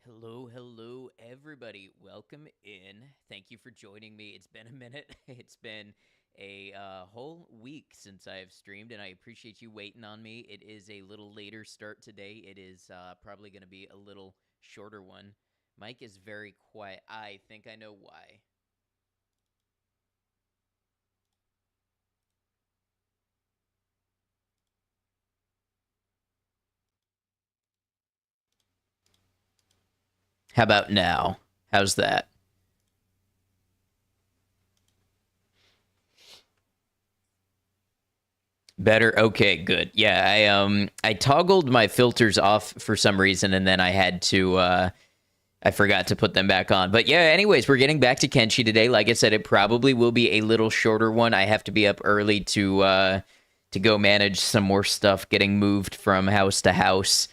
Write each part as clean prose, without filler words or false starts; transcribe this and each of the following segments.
Hello, hello, everybody. Welcome in. Thank you for joining me. It's been a minute. It's been a whole week since I've streamed, and I appreciate you waiting on me. It is a little later start today. It is probably going to be a little shorter one. Mike is very quiet. I think I know why. How about now? How's that? Better? Okay, good. Yeah, I toggled my filters off for some reason, and then I had to I forgot to put them back on. But yeah, anyways, we're getting back to Kenshi today. Like I said, it probably will be a little shorter one. I have to be up early to go manage some more stuff getting moved from house to house,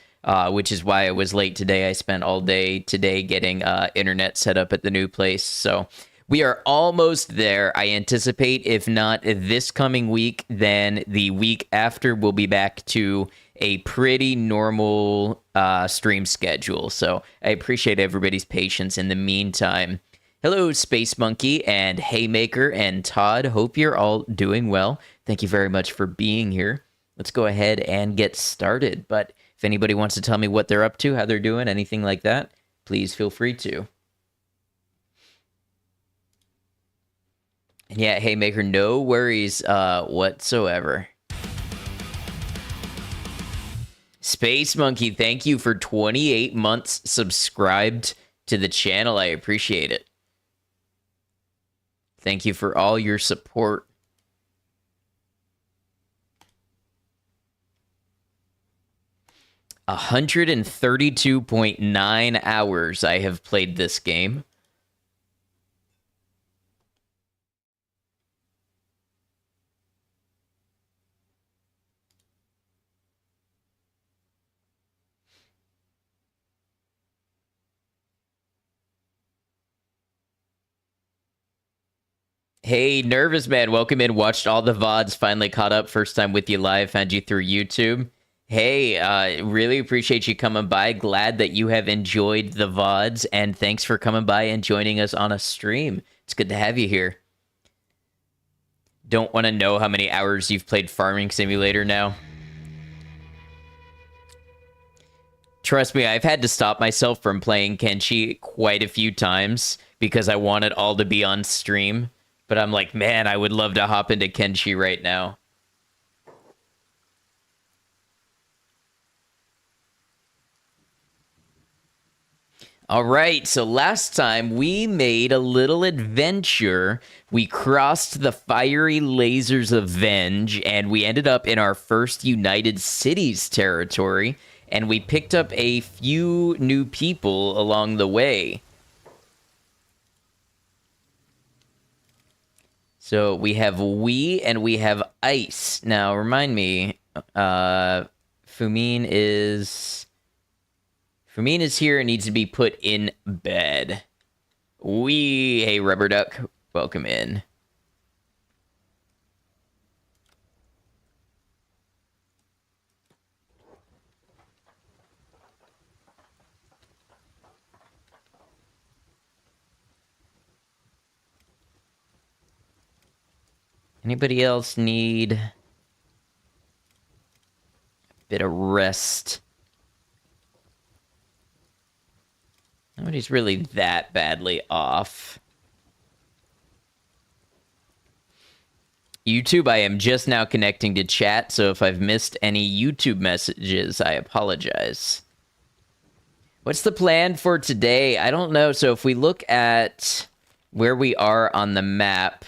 which is why I was late today. I spent all day today getting internet set up at the new place. So we are almost there. I anticipate, if not this coming week, then the week after we'll be back to a pretty normal stream schedule. So I appreciate everybody's patience in the meantime. Hello, Space Monkey and Haymaker and Todd. Hope you're all doing well. Thank you very much for being here. Let's go ahead and get started. But if anybody wants to tell me what they're up to, how they're doing, anything like that, please feel free to. And yeah, Haymaker, no worries whatsoever. Space Monkey, thank you for 28 months subscribed to the channel. I appreciate it. Thank you for all your support. $132.9 I have played this game. Hey, Nervous Man, welcome in. Watched all the VODs, finally caught up. First time with you live, found you through YouTube. Hey, really appreciate you coming by. Glad that you have enjoyed the VODs, and thanks for coming by and joining us on a stream. It's good to have you here. Don't want to know how many hours you've played Farming Simulator now. Trust me, I've had to stop myself from playing Kenshi quite a few times because I want it all to be on stream. But I'm like, man, I would love to hop into Kenshi right now. All right, so last time we made a little adventure. We crossed the fiery lasers of Venge, and we ended up in our first United Cities territory, and we picked up a few new people along the way. So we have Wii and we have Ice. Now, remind me, Fumine is here and needs to be put in bed. Wee, hey, Rubber Duck, welcome in. Anybody else need a bit of rest? Nobody's really that badly off. YouTube, I am just now connecting to chat, so if I've missed any YouTube messages, I apologize. What's the plan for today? I don't know. So if we look at where we are on the map,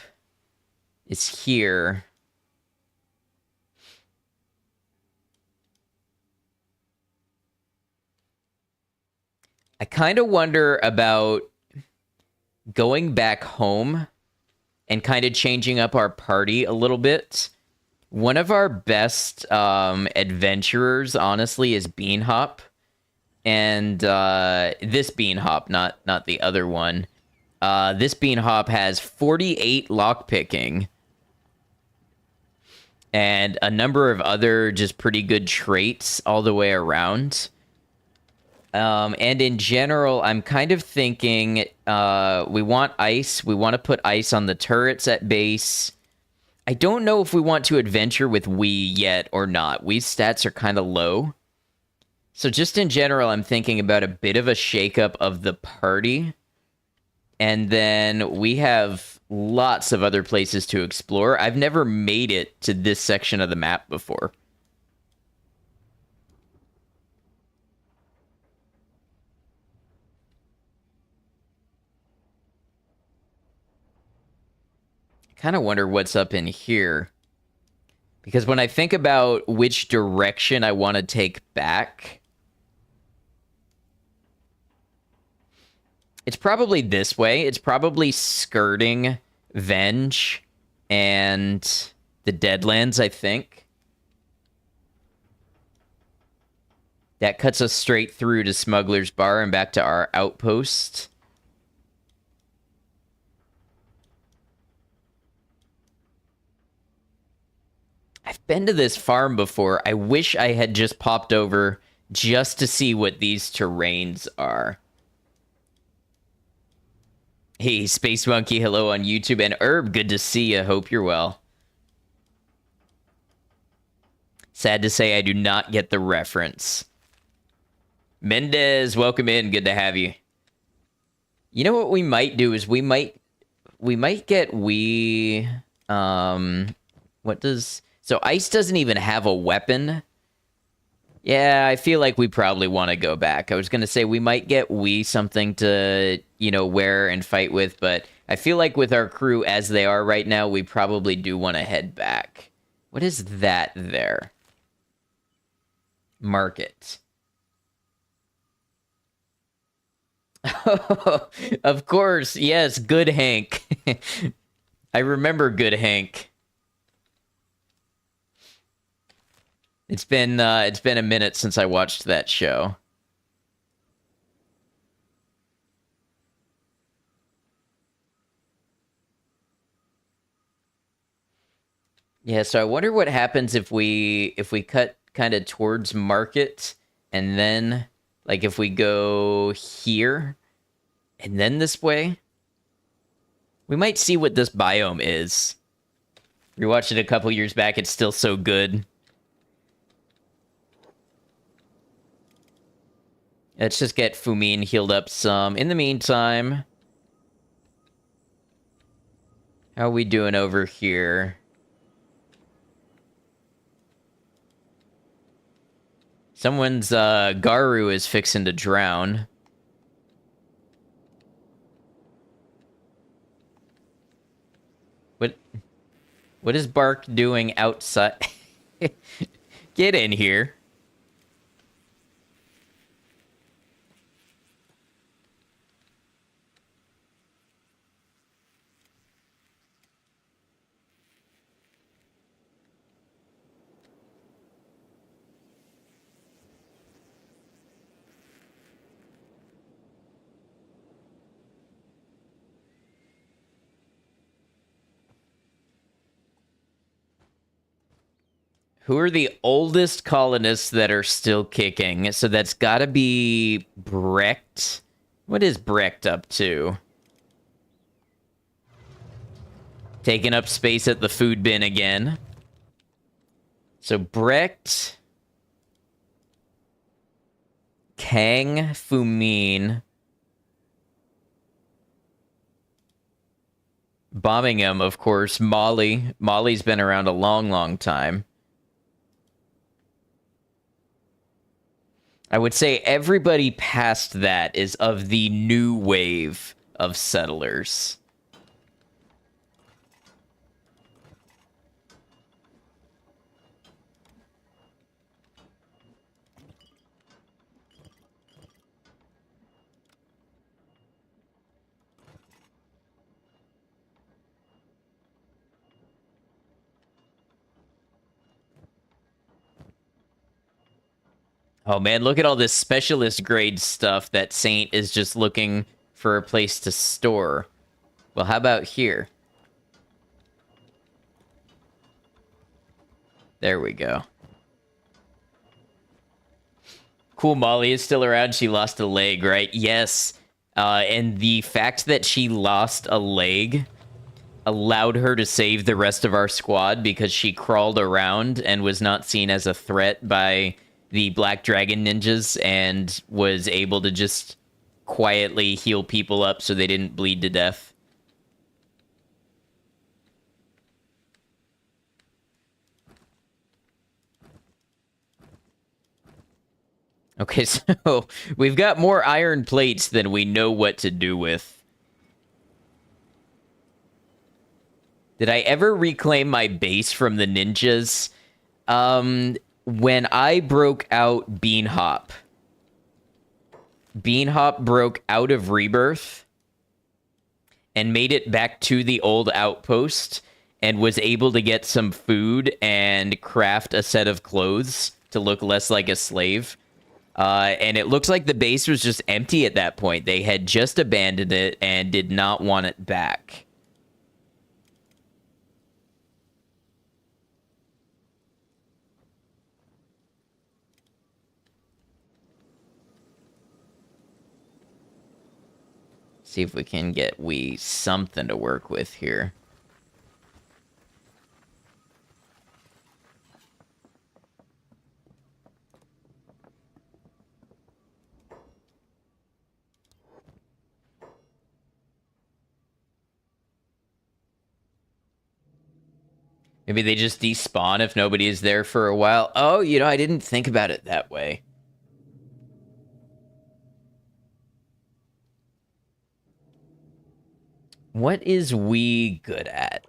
it's here. I kind of wonder about going back home and kind of changing up our party a little bit. One of our best adventurers, honestly, is Beanhop. And this Beanhop, not the other one. This Beanhop has 48 lockpicking. And a number of other just pretty good traits all the way around. And in general, I'm kind of thinking we want ice. We want to put ice on the turrets at base. I don't know if we want to adventure with Wii yet or not. Wii's stats are kind of low. So just in general, I'm thinking about a bit of a shakeup of the party. And then we have lots of other places to explore. I've never made it to this section of the map before. Kind of wonder what's up in here. Because when I think about which direction I want to take back, it's probably this way. It's probably skirting Venge and the Deadlands, I think. That cuts us straight through to Smuggler's Bar and back to our outpost. I've been to this farm before. I wish I had just popped over just to see what these terrains are. Hey, Space Monkey, hello on YouTube. And Herb, good to see you. Hope you're well. Sad to say I do not get the reference. Mendez, welcome in. Good to have you. You know what we might do is we might get what does... So Ice doesn't even have a weapon. Yeah, I feel like we probably want to go back. I was going to say we might get Wii something to, wear and fight with, but I feel like with our crew as they are right now, we probably do want to head back. What is that there? Market. Oh, of course. Yes, Good Hank. I remember Good Hank. It's been a minute since I watched that show. Yeah, so I wonder what happens if we cut kind of towards Market and then like if we go here and then this way. We might see what this biome is. We watched it a couple years back. It's still so good. Let's just get Fumin healed up some. In the meantime, how are we doing over here? Someone's Garu is fixing to drown. What is Bark doing outside? Get in here. Who are the oldest colonists that are still kicking? So that's got to be Brecht. What is Brecht up to? Taking up space at the food bin again. So Brecht, Kang, Fumin, Bombingham, of course. Molly. Molly's been around a long, long time. I would say everybody past that is of the new wave of settlers. Oh man, look at all this specialist grade stuff that Saint is just looking for a place to store. Well, how about here? There we go. Cool, Molly is still around. She lost a leg, right? Yes. And the fact that she lost a leg allowed her to save the rest of our squad because she crawled around and was not seen as a threat by the Black Dragon ninjas and was able to just quietly heal people up so they didn't bleed to death. Okay, so we've got more iron plates than we know what to do with. Did I ever reclaim my base from the ninjas? When I broke out Beanhop broke out of Rebirth and made it back to the old outpost and was able to get some food and craft a set of clothes to look less like a slave. And it looks like the base was just empty at that point. They had just abandoned it and did not want it back. See if we can get something to work with here. Maybe they just despawn if nobody is there for a while. Oh, I didn't think about it that way. What is we good at?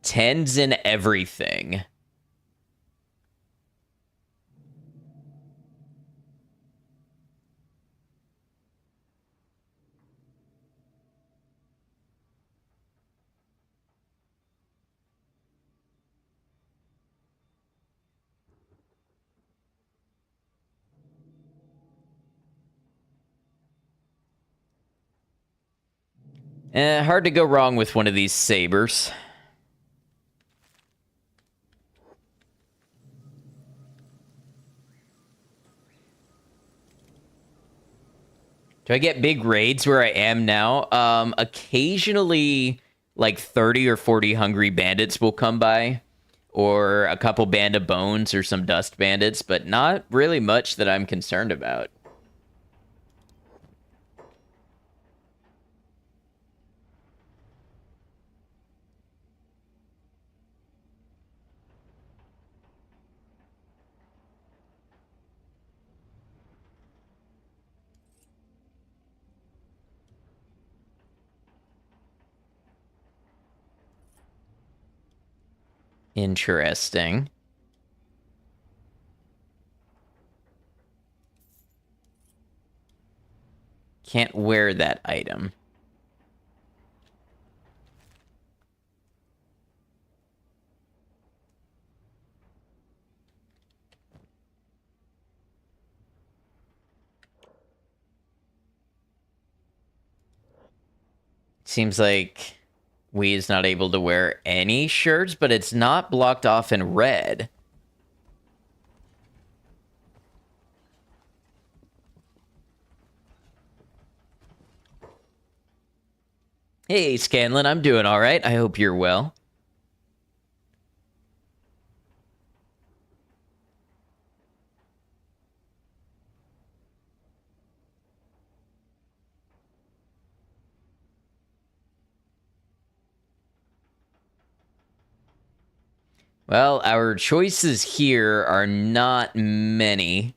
Tens in everything. Hard to go wrong with one of these sabers. Do I get big raids where I am now? Occasionally, like 30 or 40 hungry bandits will come by, or a couple band of bones or some dust bandits, but not really much that I'm concerned about. Interesting. Can't wear that item. Seems like we is not able to wear any shirts, but it's not blocked off in red. Hey, Scanlan, I'm doing all right. I hope you're well. Well, our choices here are not many.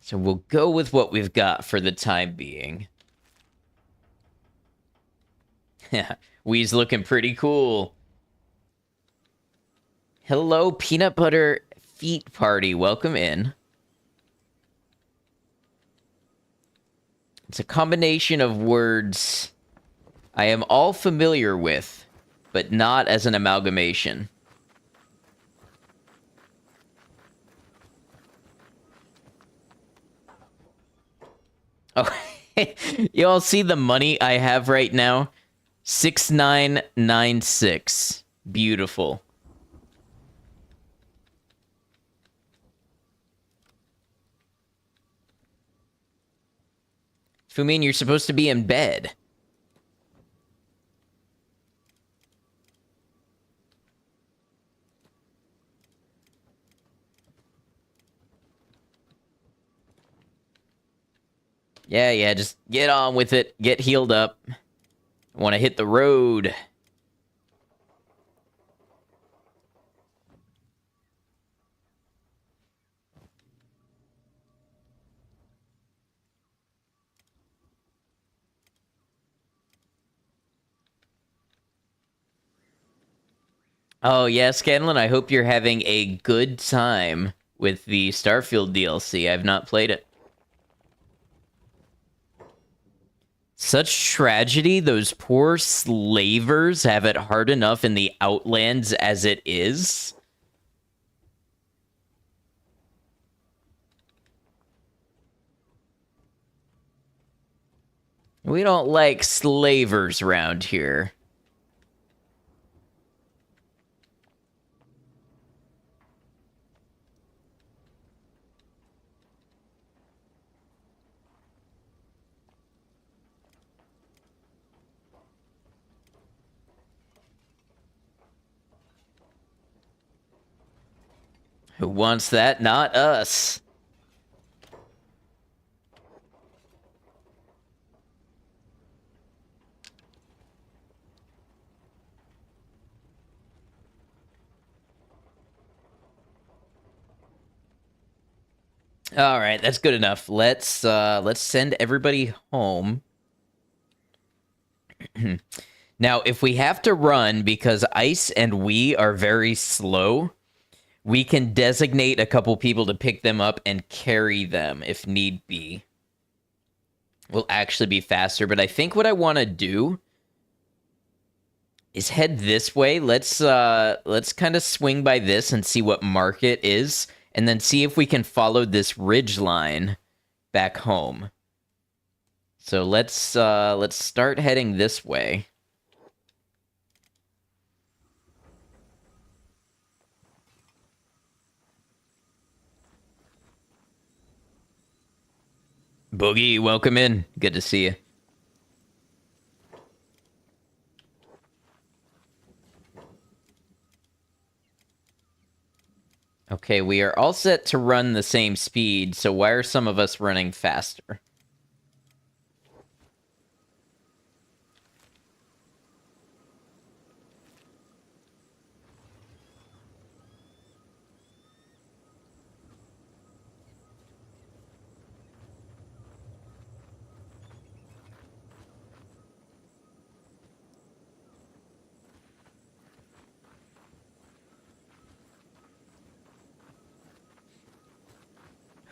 So we'll go with what we've got for the time being. Yeah, Wee's looking pretty cool. Hello, Peanut Butter Feet Party. Welcome in. It's a combination of words I am all familiar with, but not as an amalgamation. Oh, you all see the money I have right now? 6996. Beautiful. Fumin, you're supposed to be in bed. Yeah, just get on with it. Get healed up. I want to hit the road. Oh, yeah, Scanlan, I hope you're having a good time with the Starfield DLC. I've not played it. Such tragedy. Those poor slavers have it hard enough in the Outlands as it is. We don't like slavers around here. Who wants that? Not us. All right, that's good enough. Let's send everybody home. Now, if we have to run because Ice and we are very slow, we can designate a couple people to pick them up and carry them if need be. We'll actually be faster, but I think what I want to do is head this way. Let's kind of swing by this and see what market is, and then see if we can follow this ridge line back home. So let's start heading this way. Boogie, welcome in. Good to see you. Okay, we are all set to run the same speed, so why are some of us running faster?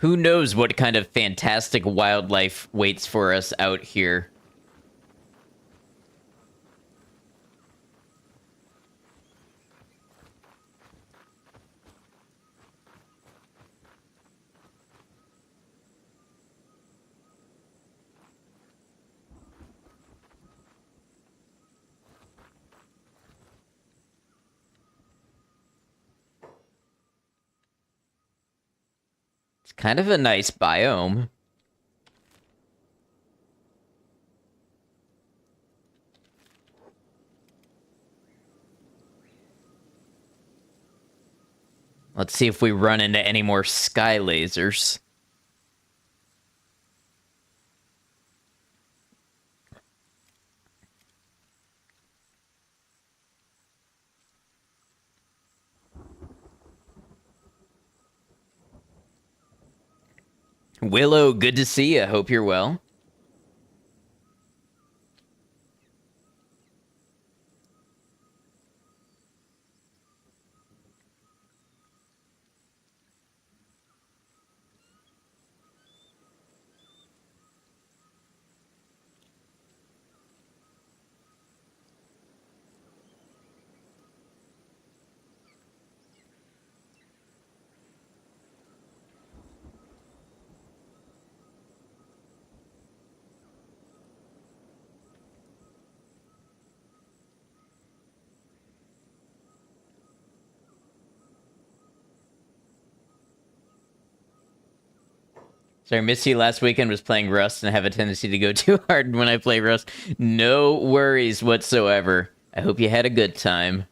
Who knows what kind of fantastic wildlife waits for us out here? It's kind of a nice biome. Let's see if we run into any more sky lasers. Willow, good to see you. Hope you're well. Sorry, Missy last weekend was playing Rust and I have a tendency to go too hard when I play Rust. No worries whatsoever. I hope you had a good time.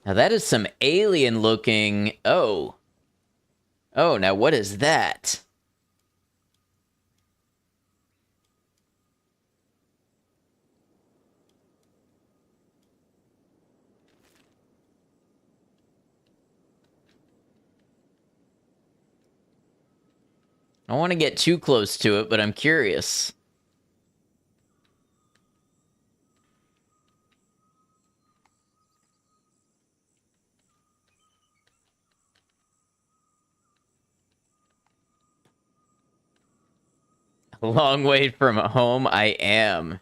Now that is some alien looking... Oh. Oh, now what is that? I don't want to get too close to it, but I'm curious. A long way from home, I am.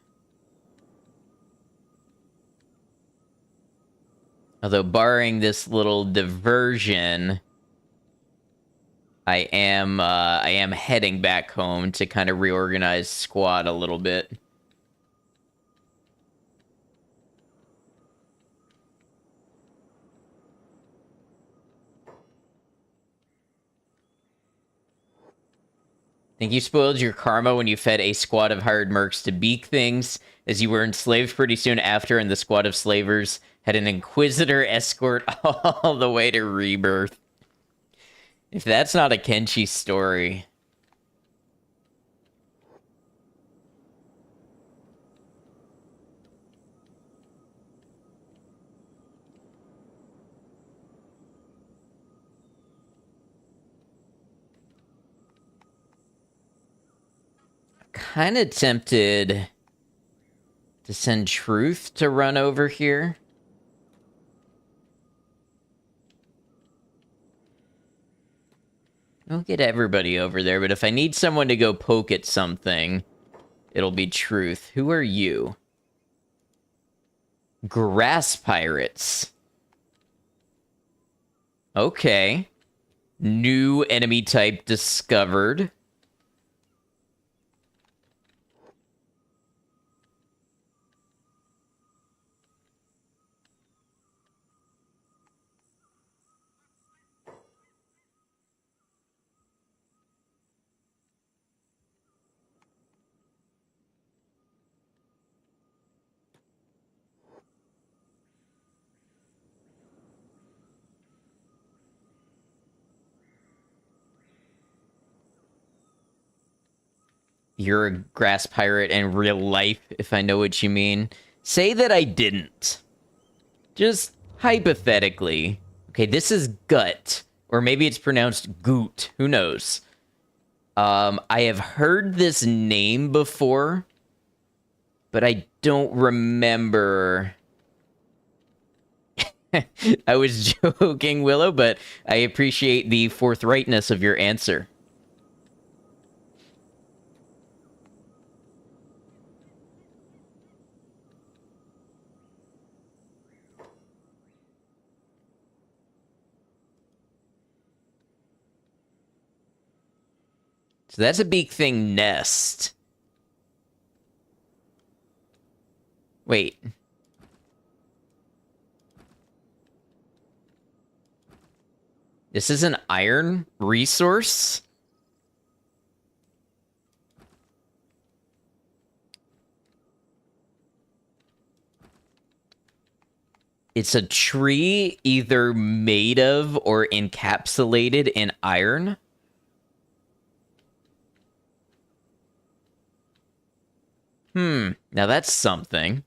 Although, barring this little diversion, I am heading back home to kind of reorganize squad a little bit. Think you spoiled your karma when you fed a squad of hired mercs to beak things, as you were enslaved pretty soon after, and the squad of slavers had an inquisitor escort all the way to rebirth. If that's not a Kenshi story. Kind of tempted to send Truth to run over here. I'll get everybody over there, but if I need someone to go poke at something, it'll be Truth. Who are you? Grass Pirates. Okay. New enemy type discovered. You're a grass pirate in real life, if I know what you mean. Say that I didn't. Just hypothetically. Okay, this is Gut. Or maybe it's pronounced Goot. Who knows? I have heard this name before, but I don't remember. I was joking, Willow, but I appreciate the forthrightness of your answer. So that's a Beak Thing nest. Wait. This is an iron resource? It's a tree either made of or encapsulated in iron? Now that's something.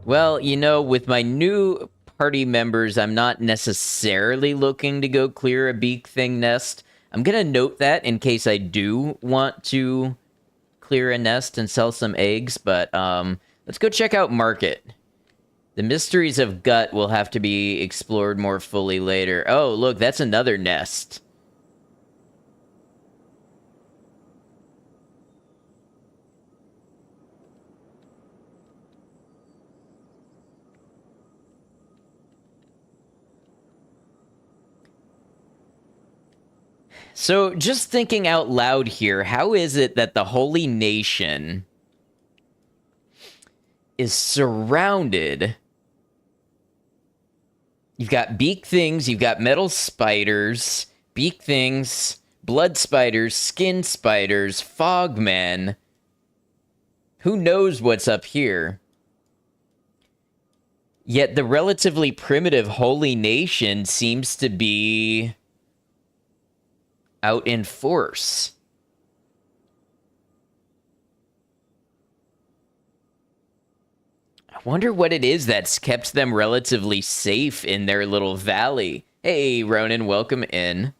Well, you know, with my new party members, I'm not necessarily looking to go clear a Beak Thing nest. I'm gonna note that in case I do want to clear a nest and sell some eggs, but let's go check out Market. The mysteries of Gut will have to be explored more fully later. Oh, look, that's another nest. So, just thinking out loud here, how is it that the Holy Nation is surrounded? You've got beak things, you've got metal spiders, beak things, blood spiders, skin spiders, fogmen. Who knows what's up here? Yet the relatively primitive Holy Nation seems to be out in force. I wonder what it is that's kept them relatively safe in their little valley. Hey, Ronan, welcome in.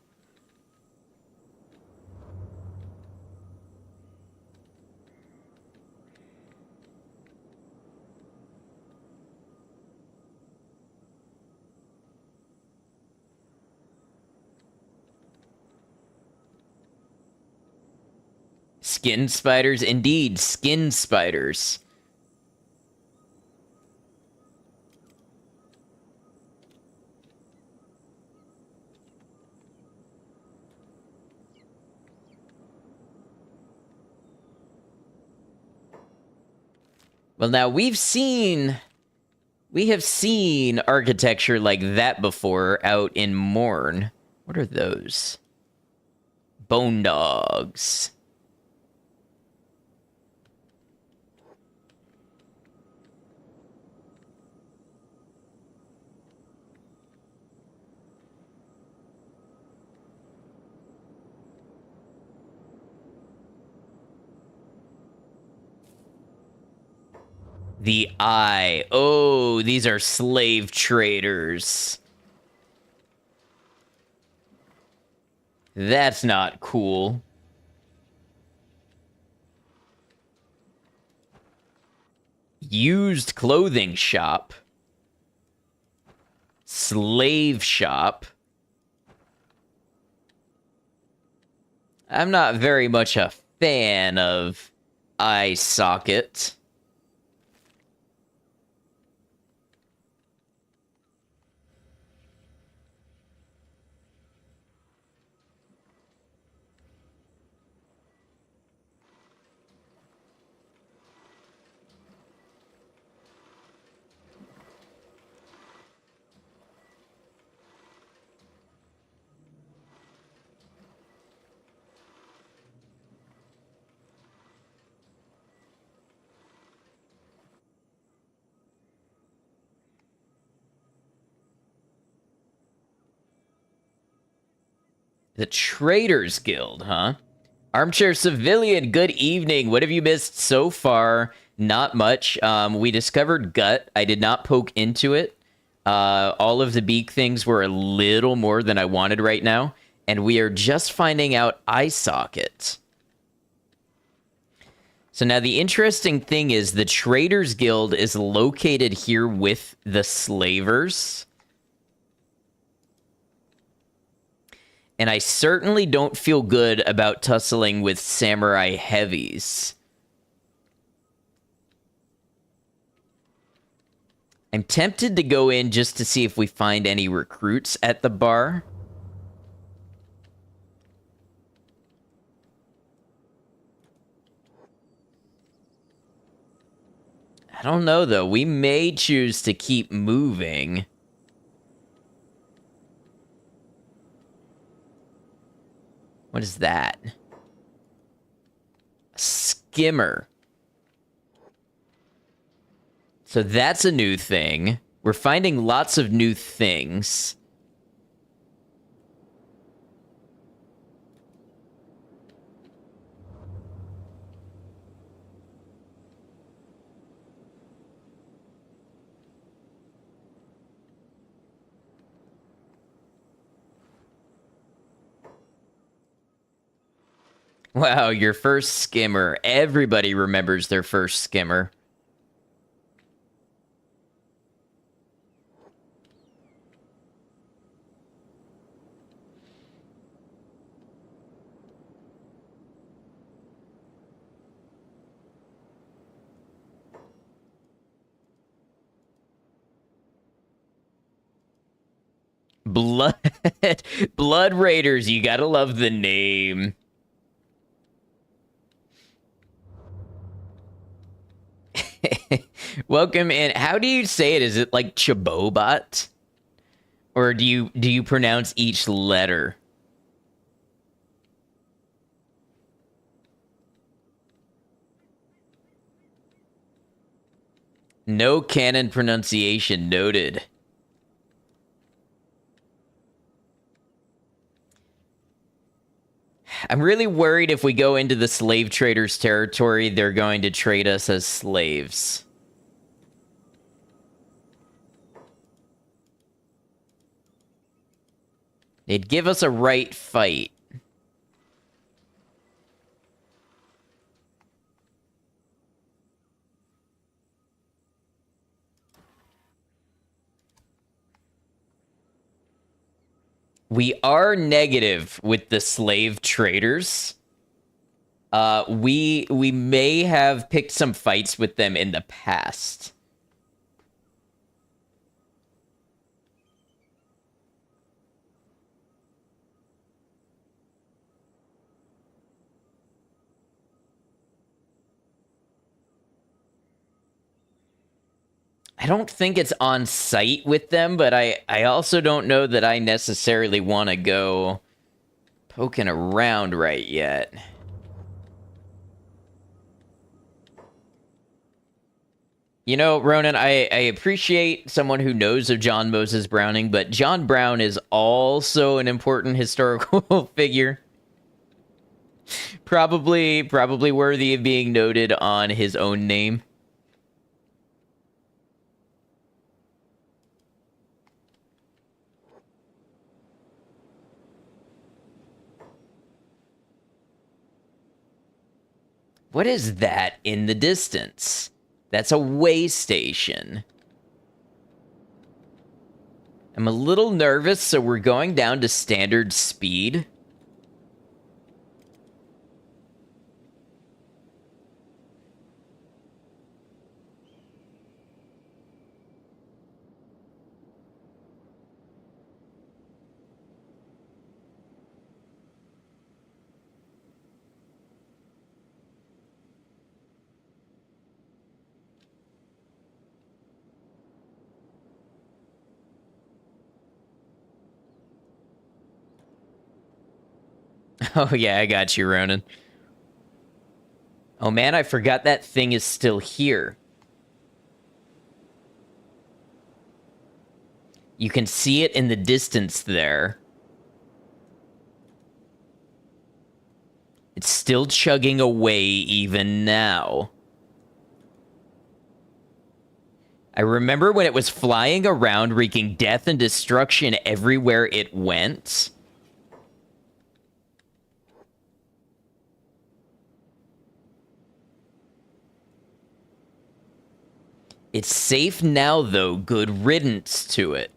Skin spiders? Indeed, skin spiders. Well, now we have seen architecture like that before out in Morn. What are those? Bone dogs. The Eye. Oh, these are slave traders. That's not cool. Used clothing shop. Slave shop. I'm not very much a fan of eye socket. The Traders Guild, huh? Armchair Civilian, good evening. What have you missed so far? Not much. We discovered Gut. I did not poke into it. All of the beak things were a little more than I wanted right now. And we are just finding out eye socket. So now the interesting thing is the Traders Guild is located here with the slavers. And I certainly don't feel good about tussling with samurai heavies. I'm tempted to go in just to see if we find any recruits at the bar. I don't know, though. We may choose to keep moving. What is that? A skimmer. So that's a new thing. We're finding lots of new things. Wow, your first skimmer. Everybody remembers their first skimmer. Blood. Blood Raiders, you gotta love the name. Welcome in. How do you say it? Is it like Chabobot? Or do you pronounce each letter? No canon pronunciation noted. I'm really worried if we go into the slave traders territory, they're going to trade us as slaves. They'd give us a right fight. We are negative with the slave traders. We may have picked some fights with them in the past. I don't think it's on site with them, but I also don't know that I necessarily want to go poking around right yet. You know, Ronan, I appreciate someone who knows of John Moses Browning, but John Brown is also an important historical figure. Probably worthy of being noted on his own name. What is that in the distance? That's a way station. I'm a little nervous, so we're going down to standard speed. Oh yeah, I got you, Ronan. Oh man, I forgot that thing is still here. You can see it in the distance there. It's still chugging away even now. I remember when it was flying around, wreaking death and destruction everywhere it went. It's safe now, though. Good riddance to it.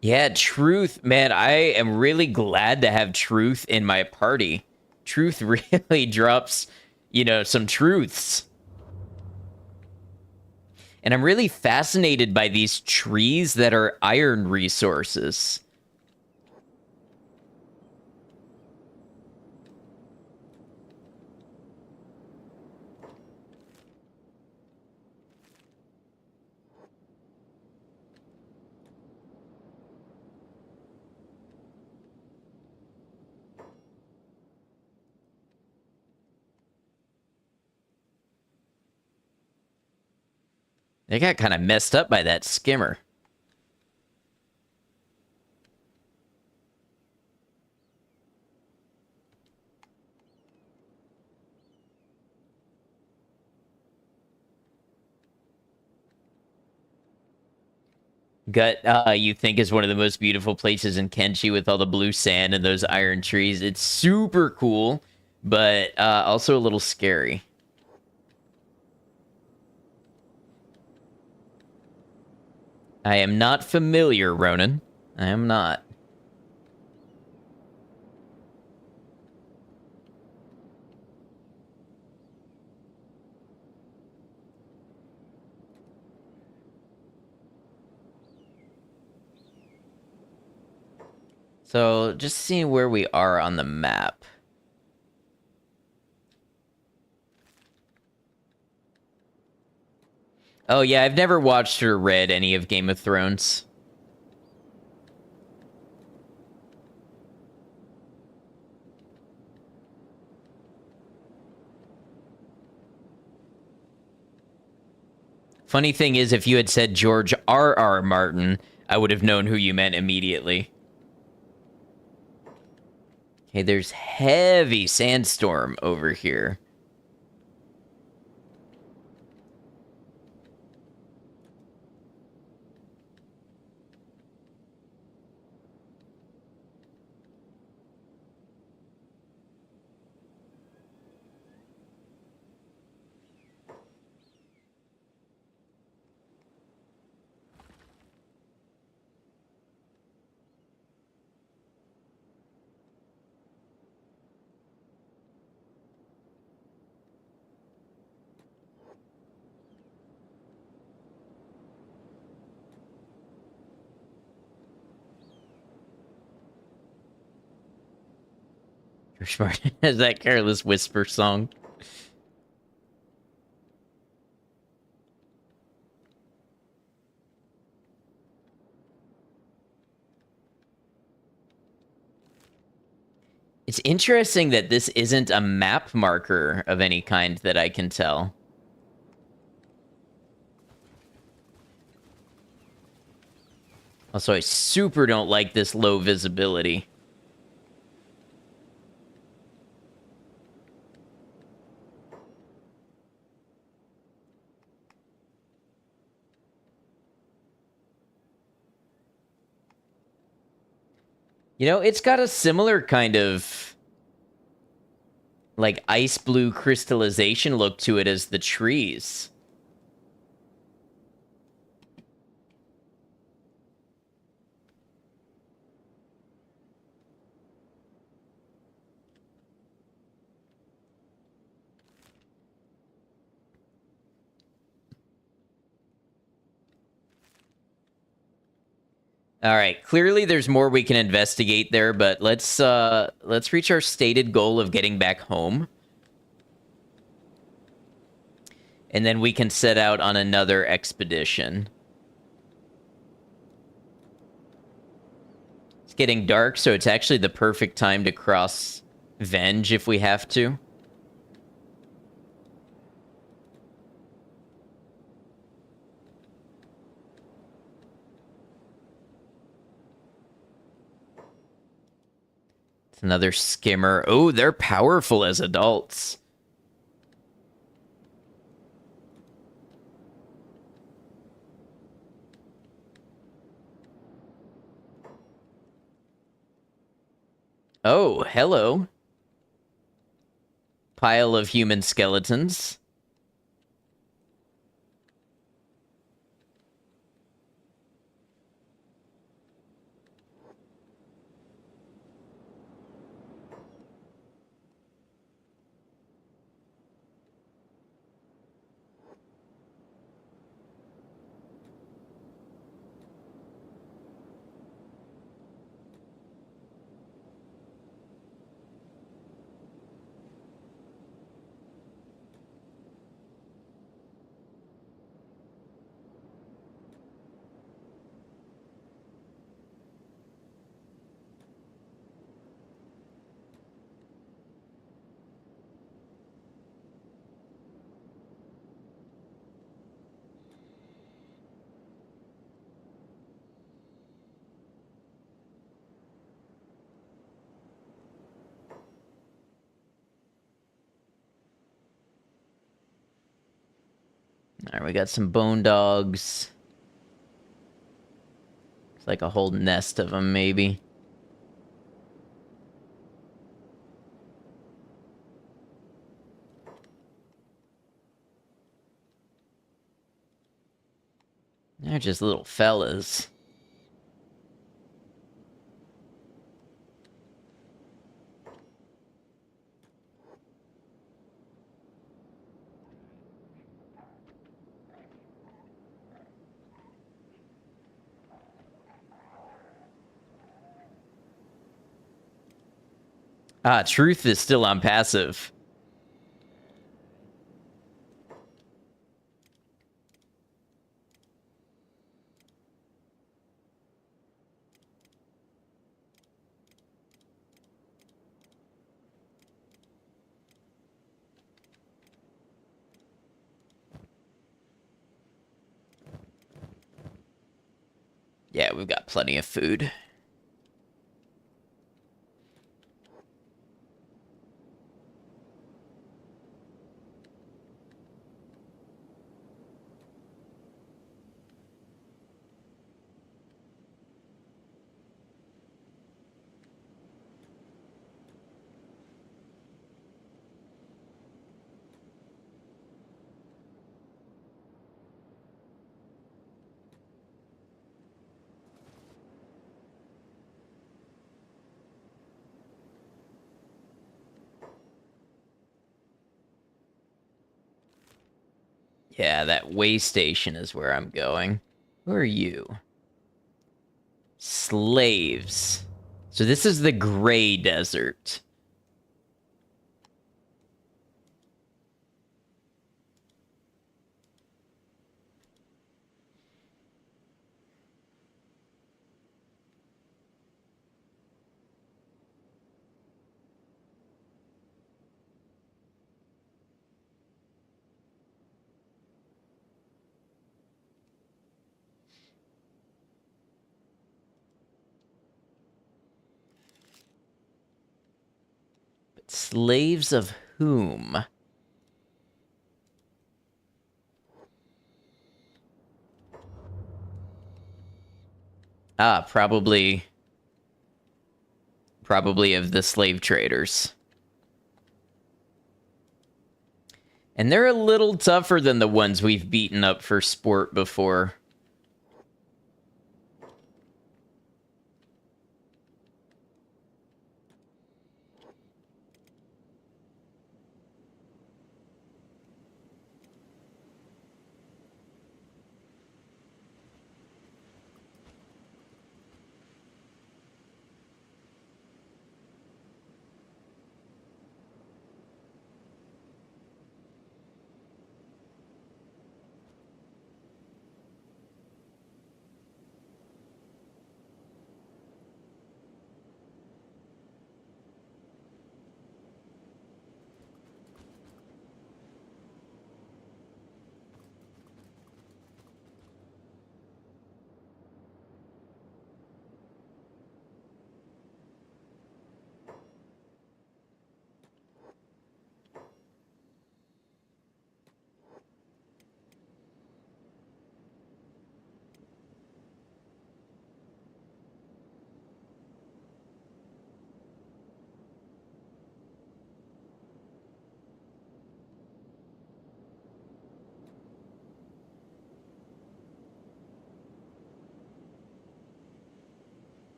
Yeah, Truth, man, I am really glad to have Truth in my party. Truth really drops, some truths. And I'm really fascinated by these trees that are iron resources. They got kind of messed up by that skimmer. Gut, you think is one of the most beautiful places in Kenshi with all the blue sand and those iron trees. It's super cool, but also a little scary. I am not familiar, Ronan. I am not. So, just seeing where we are on the map. Oh, yeah, I've never watched or read any of Game of Thrones. Funny thing is, if you had said George R.R. Martin, I would have known who you meant immediately. Okay, there's heavy sandstorm over here. George Martin has that Careless Whisper song. It's interesting that this isn't a map marker of any kind that I can tell. Also, I super don't like this low visibility. You know, it's got a similar kind of like ice blue crystallization look to it as the trees. All right, clearly there's more we can investigate there, but let's reach our stated goal of getting back home. And then we can set out on another expedition. It's getting dark, so it's actually the perfect time to cross Venge if we have to. It's another skimmer. Oh, they're powerful as adults. Oh, hello. Pile of human skeletons. All right, we got some bone dogs. It's like a whole nest of them, maybe. They're just little fellas. Ah, truth is still on passive. Yeah, we've got plenty of food. Yeah, that way station is where I'm going. Who are you? Slaves. So this is the gray desert. But slaves of whom? Ah, probably of the slave traders. And they're a little tougher than the ones we've beaten up for sport before.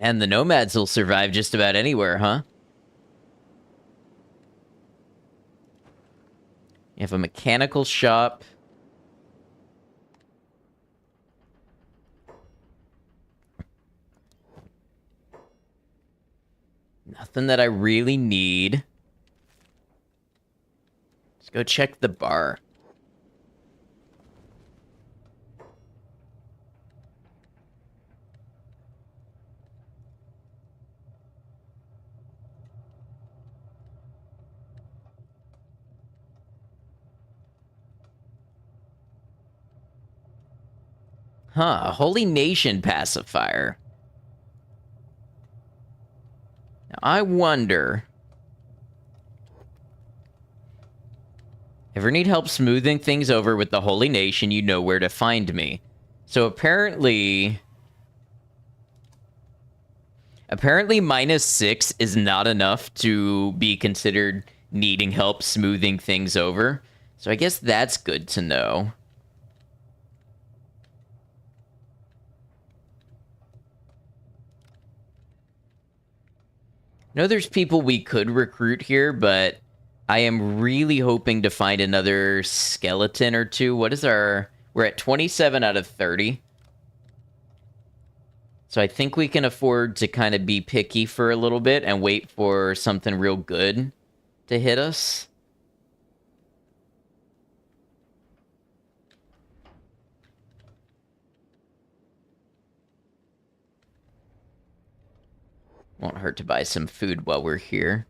And the nomads will survive just about anywhere, huh? You have a mechanical shop. Nothing that I really need. Let's go check the bar. Huh, a Holy Nation pacifier. Now, I wonder... Ever need help smoothing things over with the Holy Nation, you know where to find me. So apparently... Apparently -6 is not enough to be considered needing help smoothing things over. So I guess that's good to know. I know there's people we could recruit here, but I am really hoping to find another skeleton or two. What is our... We're at 27 out of 30. So I think we can afford to kind of be picky for a little bit and wait for something real good to hit us. Won't hurt to buy some food while we're here.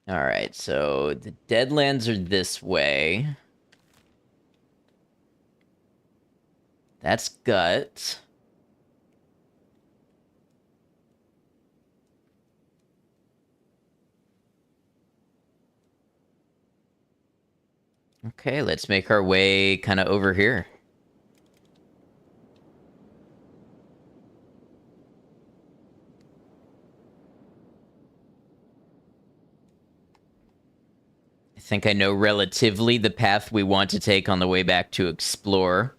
All right, so the Deadlands are this way. That's Gut. Okay, let's make our way kind of over here. I think I know relatively the path we want to take on the way back to explore.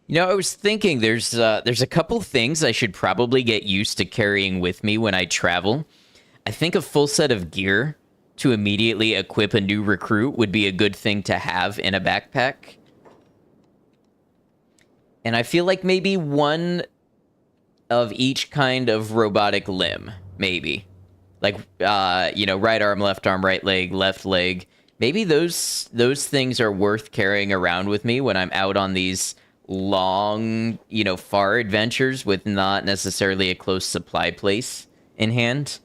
You know, I was thinking there's a couple things I should probably get used to carrying with me when I travel. I think a full set of gear to immediately equip a new recruit would be a good thing to have in a backpack. And I feel like maybe one of each kind of robotic limb, maybe. Like right arm, left arm, right leg, left leg. Maybe those things are worth carrying around with me when I'm out on these long, far adventures with not necessarily a close supply place in hand.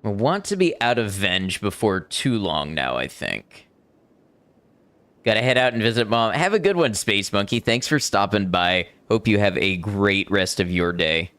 I want to be out of Venge before too long now, I think. Gotta head out and visit Mom. Have a good one, Space Monkey. Thanks for stopping by. Hope you have a great rest of your day.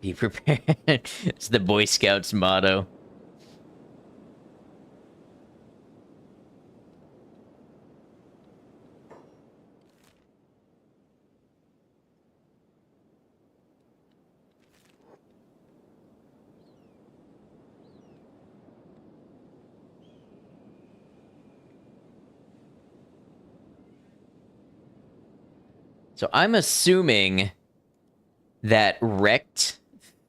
Be prepared. It's the Boy Scouts motto. So I'm assuming that wrecked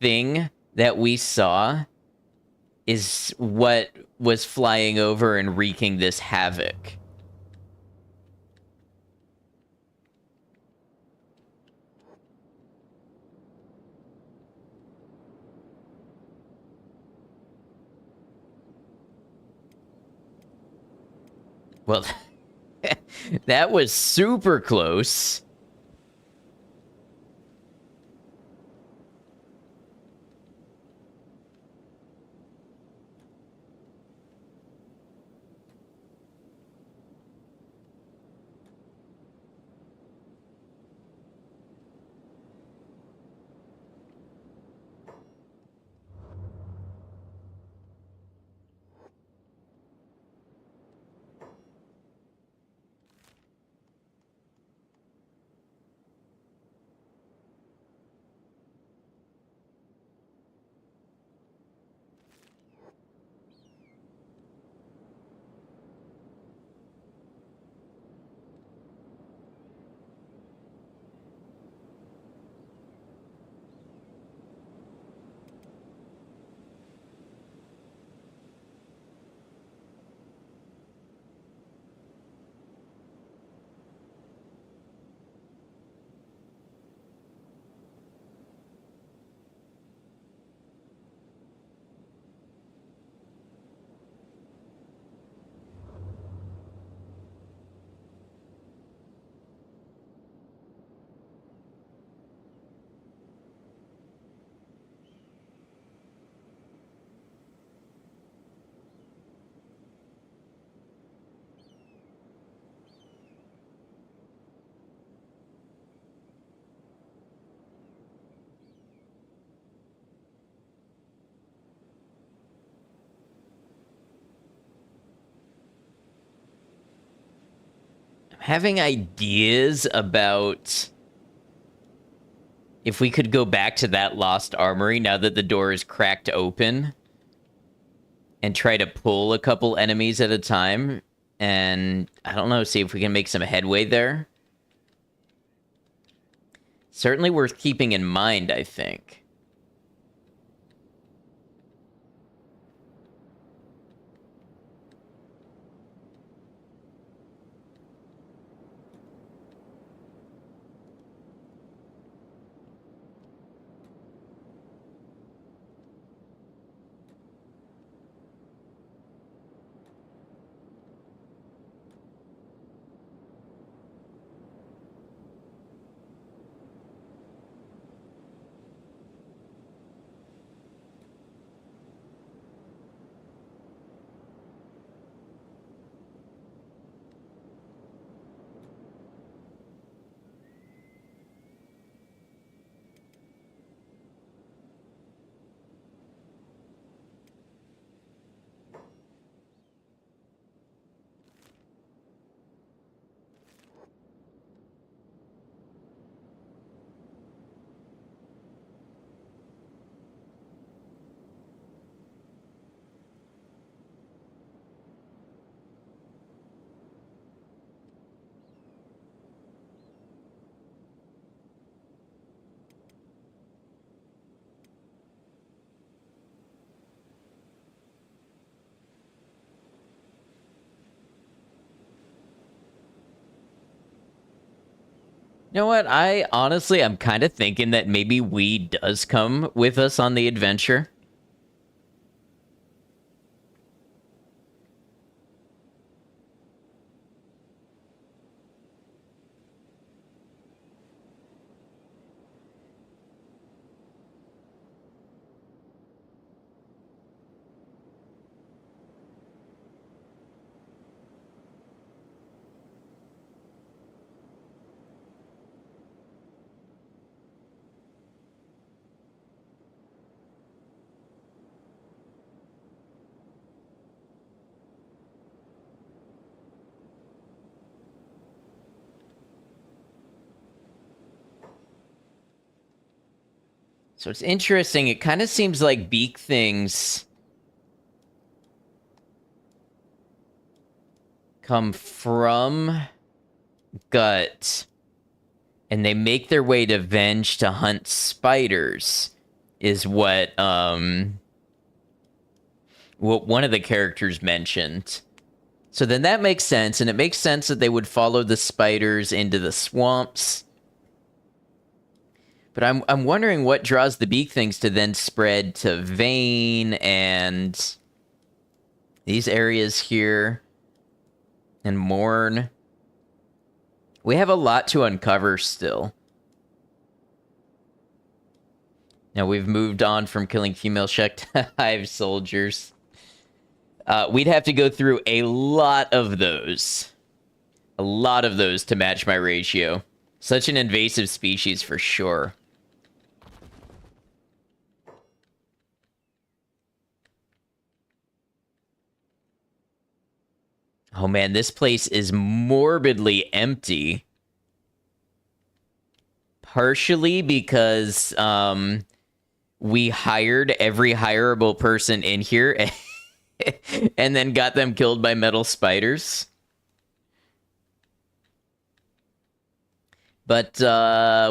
thing that we saw is what was flying over and wreaking this havoc. Well, That was super close. Having ideas about if we could go back to that lost armory now that the door is cracked open and try to pull a couple enemies at a time and, I don't know, see if we can make some headway there. Certainly worth keeping in mind, I think. You know what? I'm kind of thinking that maybe Wee does come with us on the adventure. So it's interesting. It kind of seems like beak things come from Gut, and they make their way to Venge to hunt spiders, is what one of the characters mentioned. So then that makes sense, and it makes sense that they would follow the spiders into the swamps. But I'm wondering what draws the beak things to then spread to Vane and these areas here and Morn. We have a lot to uncover still. Now, we've moved on from killing female Shek Hive soldiers. We'd have to go through a lot of those. A lot of those to match my ratio. Such an invasive species for sure. Oh man, this place is morbidly empty. Partially because we hired every hireable person in here and then got them killed by metal spiders. But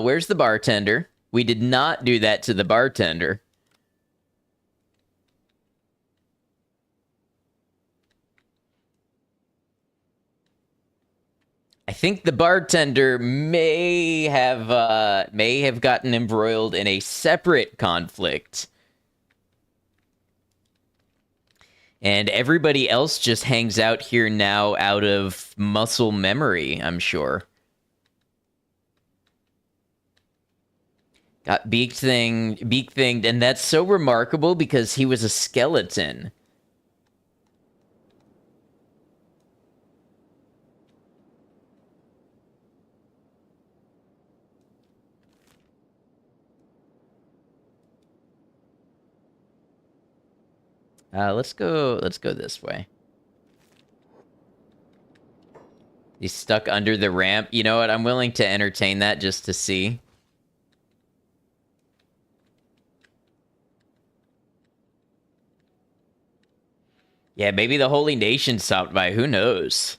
where's the bartender? We did not do that to the bartender. I think the bartender may have gotten embroiled in a separate conflict. And everybody else just hangs out here now out of muscle memory, I'm sure. Got beak thinged, and that's so remarkable because he was a skeleton. Let's go this way. He's stuck under the ramp. You know what? I'm willing to entertain that just to see. Yeah, maybe the Holy Nation stopped by. Who knows?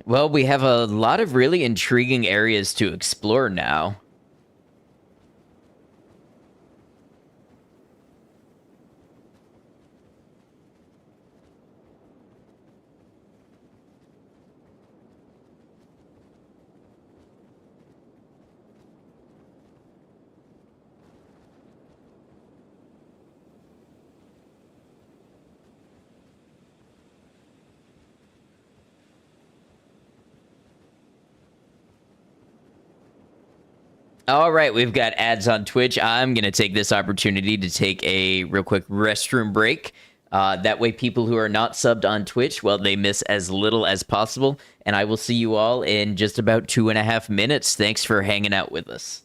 Well, we have a lot of really intriguing areas to explore now. All right, we've got ads on Twitch. I'm going to take this opportunity to take a real quick restroom break. That way, people who are not subbed on Twitch, well, they miss as little as possible. And I will see you all in just about 2.5 minutes. Thanks for hanging out with us.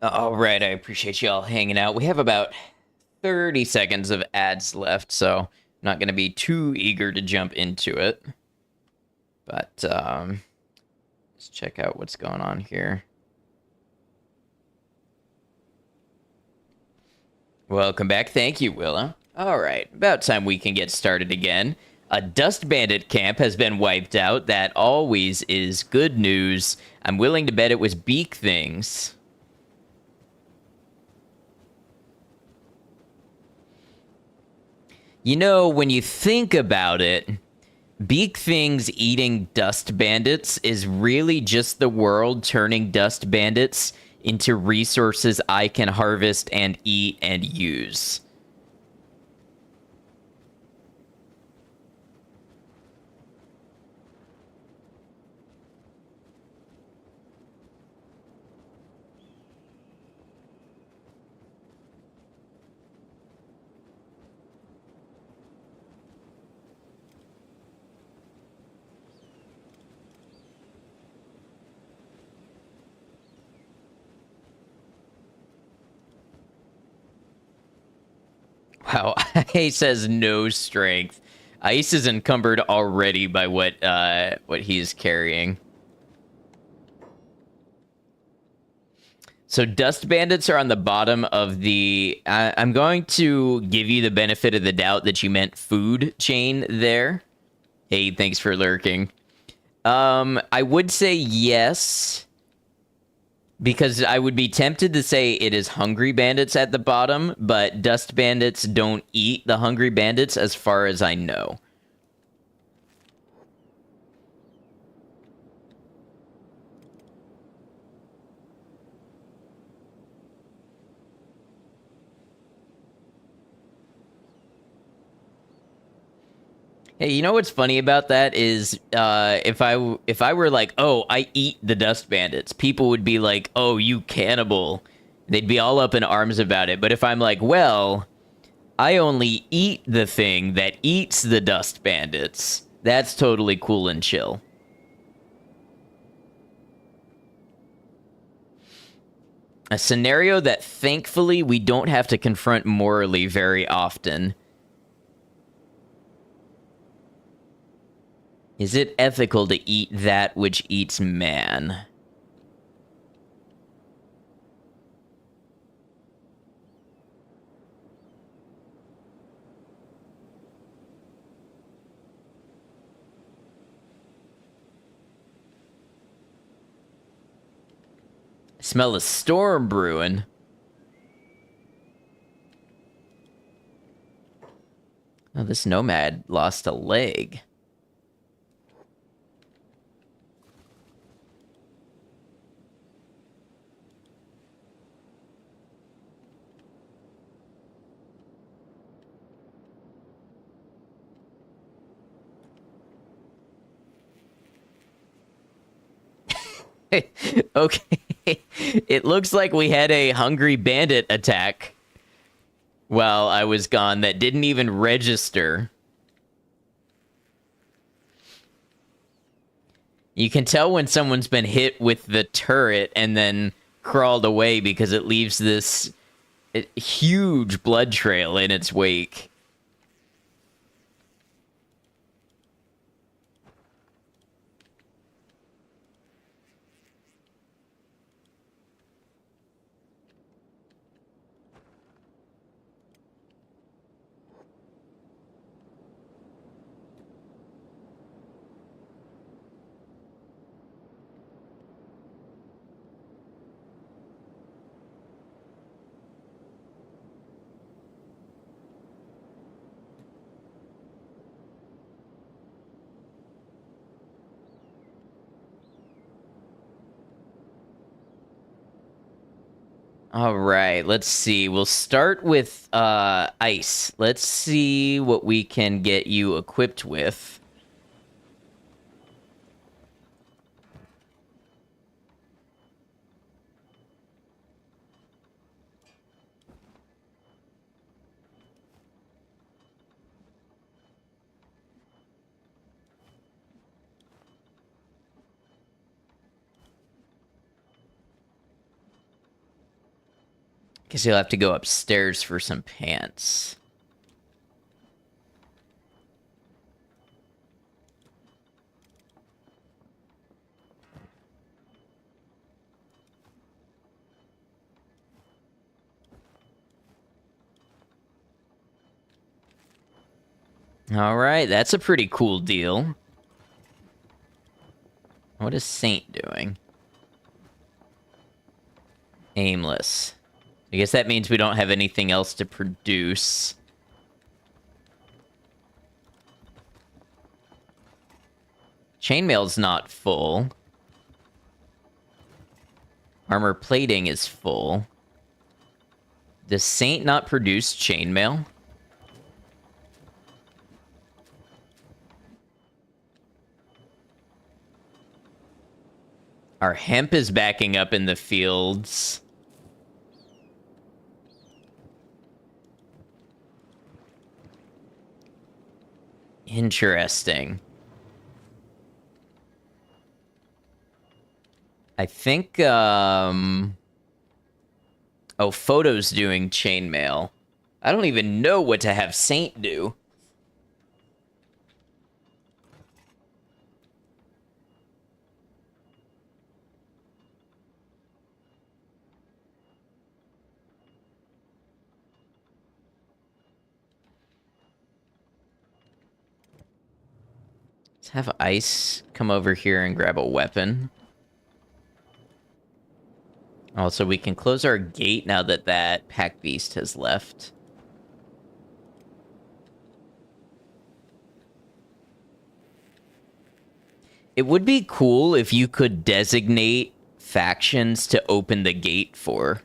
All right, I appreciate y'all hanging out. We have about 30 seconds of ads left, so I'm not going to be too eager to jump into it. But let's check out what's going on here. Welcome back. Thank you, Willa. All right, about time we can get started again. A Dust Bandit camp has been wiped out. That always is good news. I'm willing to bet it was Beak Things. You know, when you think about it, Beak Things eating Dust Bandits is really just the world turning Dust Bandits into resources I can harvest and eat and use. Wow, Ice has no strength. Ice is encumbered already by what he's carrying. So Dust Bandits are on the bottom of the... I'm going to give you the benefit of the doubt that you meant food chain there. Hey, thanks for lurking. I would say yes, because I would be tempted to say it is Hungry Bandits at the bottom, but Dust Bandits don't eat the Hungry Bandits as far as I know. Hey, you know what's funny about that is if I were like, oh, I eat the Dust Bandits, people would be like, oh, you cannibal. They'd be all up in arms about it. But if I'm like, well, I only eat the thing that eats the Dust Bandits, that's totally cool and chill. A scenario that thankfully we don't have to confront morally very often. Is it ethical to eat that which eats man? I smell a storm brewing. Oh, this nomad lost a leg. Okay. It looks like we had a hungry bandit attack while I was gone that didn't even register. You can tell when someone's been hit with the turret and then crawled away because it leaves this huge blood trail in its wake. All right, let's see. We'll start with ice. Let's see what we can get you equipped with. Guess you'll have to go upstairs for some pants. All right, that's a pretty cool deal. What is Saint doing? Aimless. I guess that means we don't have anything else to produce. Chainmail's not full. Armor plating is full. Does Saint not produce chainmail? Our hemp is backing up in the fields. Interesting. I think, oh, Photo's doing chainmail. I don't even know what to have Saint do. Let's have Ice come over here and grab a weapon. Also, we can close our gate now that that pack beast has left. It would be cool if you could designate factions to open the gate for.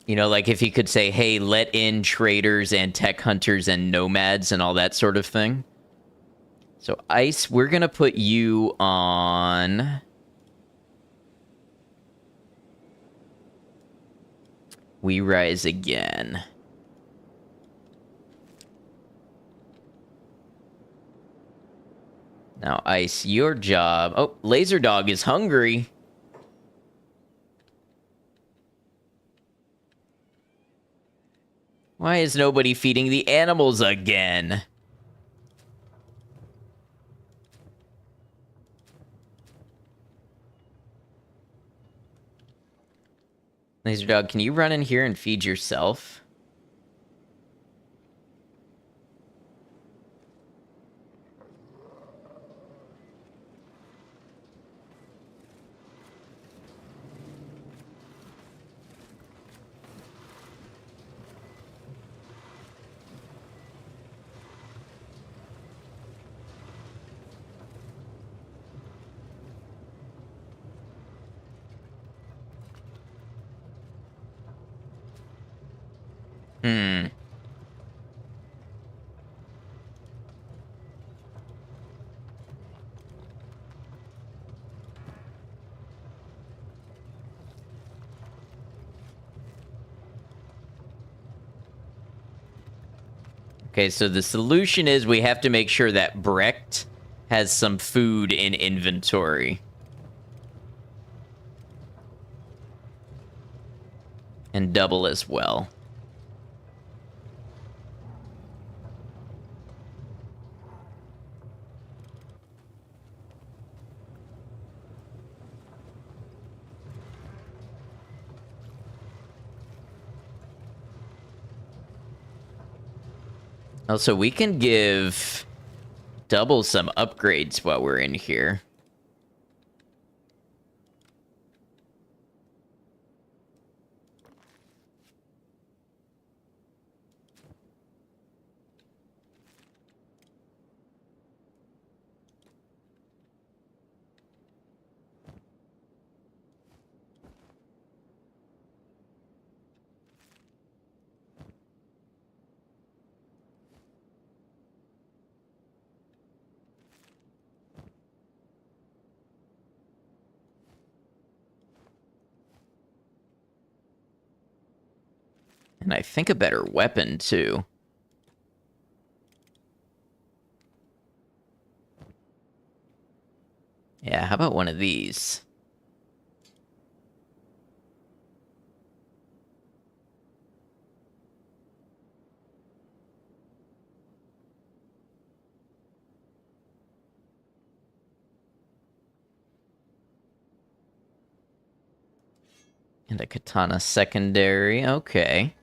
You know, like if you could say, hey, let in traders and tech hunters and nomads and all that sort of thing. So, Ice, we're going to put you on... We Rise Again. Now, Ice, your job... Oh, Laser Dog is hungry. Why is nobody feeding the animals again? Laser Dog, can you run in here and feed yourself? Hmm. Okay, so the solution is we have to make sure that Brecht has some food in inventory. And Double as well. Also, we can give Double some upgrades while we're in here. And I think a better weapon, too. Yeah, how about one of these? And a katana secondary. Okay.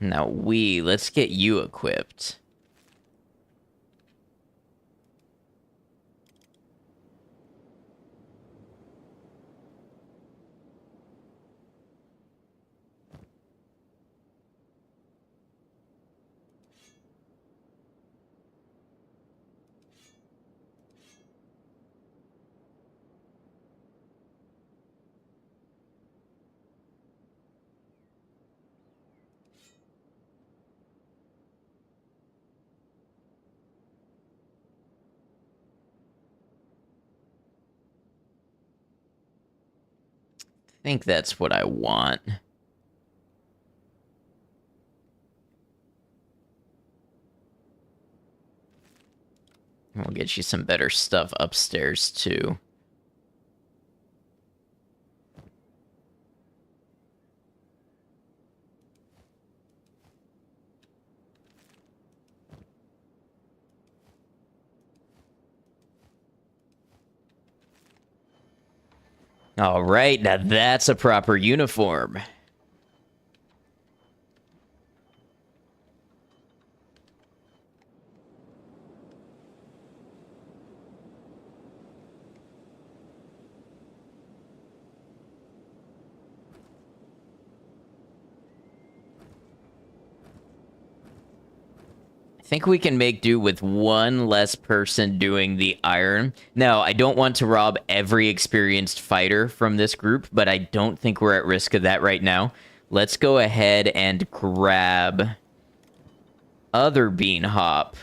Now let's get you equipped. I think that's what I want. We'll get you some better stuff upstairs, too. All right, now that's a proper uniform. I think we can make do with one less person doing the iron. Now, I don't want to rob every experienced fighter from this group, but I don't think we're at risk of that right now. Let's go ahead and grab other bean hop.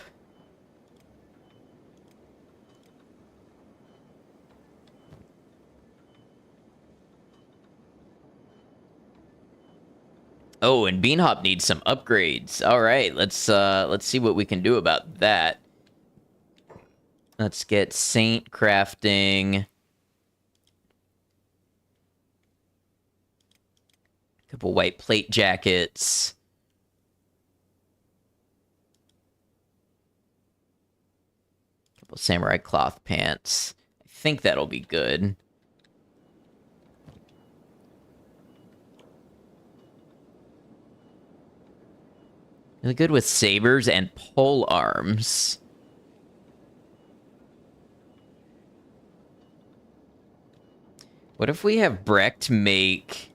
Oh, and bean hop needs some upgrades. All right, let's see what we can do about that. Let's get Saint crafting. Couple white plate jackets. Couple samurai cloth pants. I think that'll be good. Really good with sabers and pole arms. What if we have Brecht make...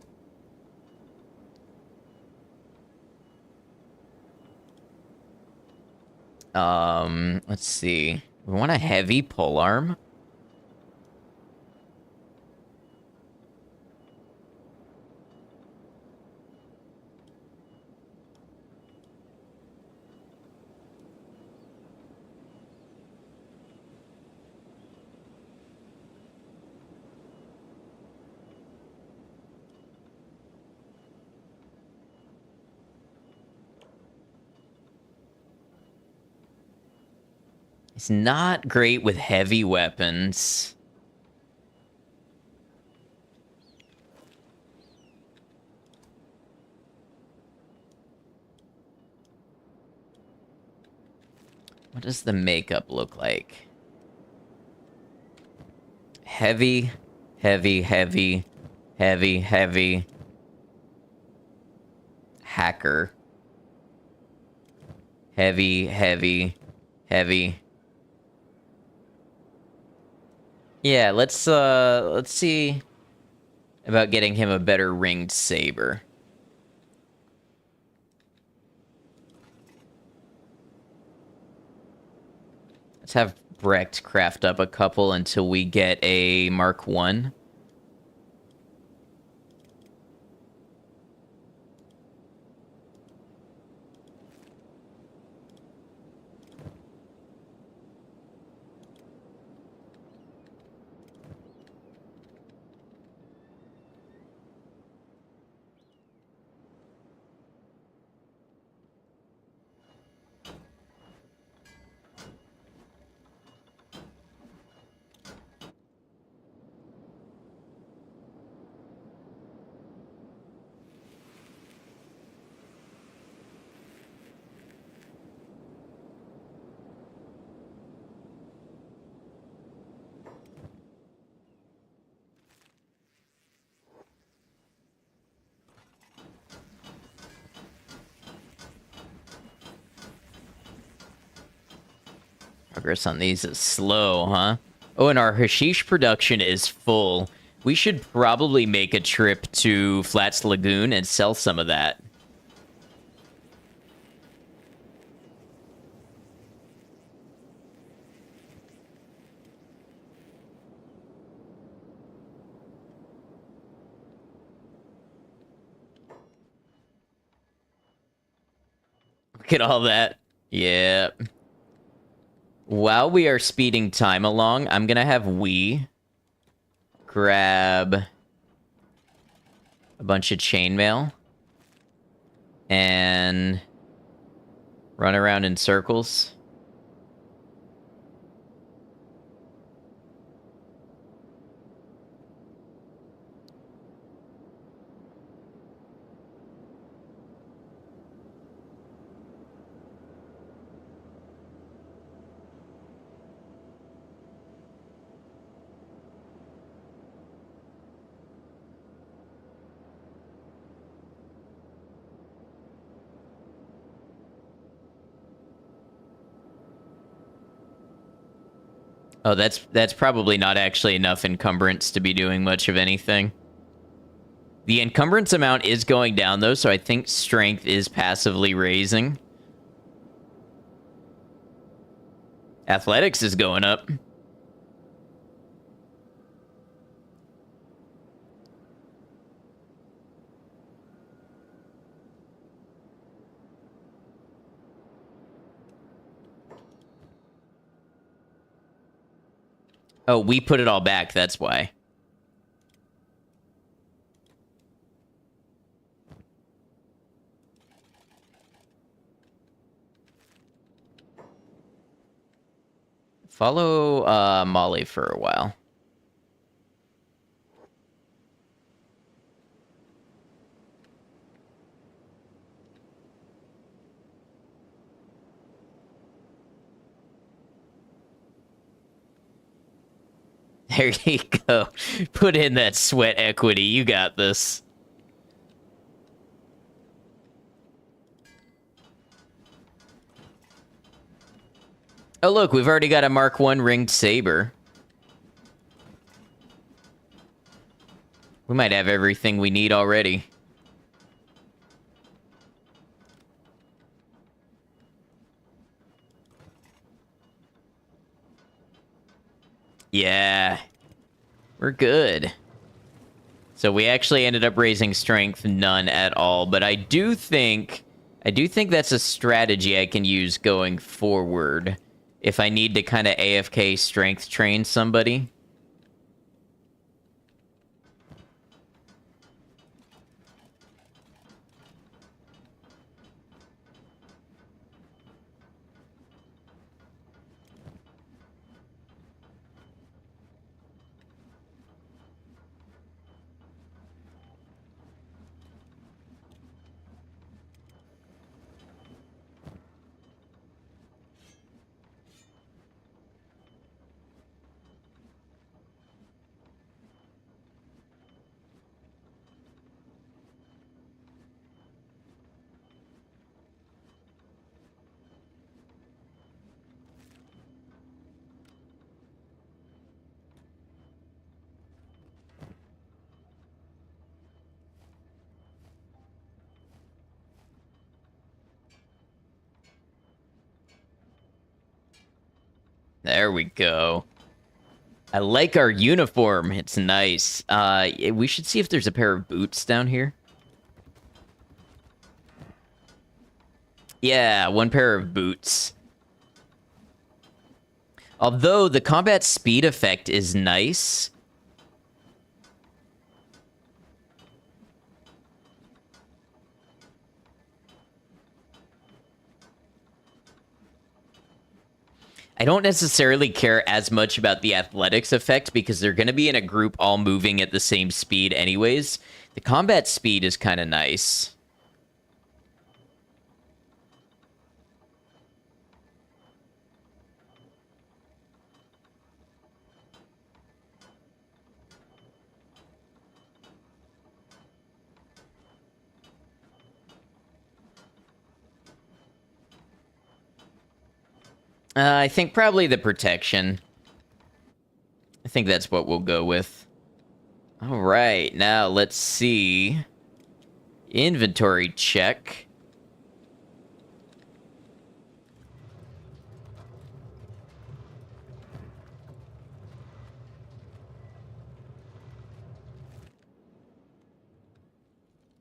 let's see. We want a heavy polearm. It's not great with heavy weapons. What does the makeup look like? Heavy, heavy, heavy, heavy, heavy. Hacker. Heavy, heavy, heavy. Yeah, let's see about getting him a better ringed saber. Let's have Brecht craft up a couple until we get a Mark 1. Progress on these is slow, huh? Oh, and our hashish production is full. We should probably make a trip to Flats Lagoon and sell some of that. Look at all that. Yeah. While we are speeding time along, I'm gonna have we grab a bunch of chainmail and run around in circles. Oh, that's probably not actually enough encumbrance to be doing much of anything. The encumbrance amount is going down, though, so I think strength is passively raising. Athletics is going up. Oh, we put it all back, that's why. Follow Molly for a while. There you go. Put in that sweat equity. You got this. Oh, look, we've already got a Mark I ringed saber. We might have everything we need already. Yeah. We're good. So we actually ended up raising strength none at all, but I do think that's a strategy I can use going forward if I need to kind of AFK strength train somebody. There we go. I like our uniform. It's nice. We should see if there's a pair of boots down here. Yeah, one pair of boots. Although the combat speed effect is nice. I don't necessarily care as much about the athletics effect because they're going to be in a group all moving at the same speed anyways. The combat speed is kind of nice. I think probably the protection. I think that's what we'll go with. All right, now let's see. Inventory check.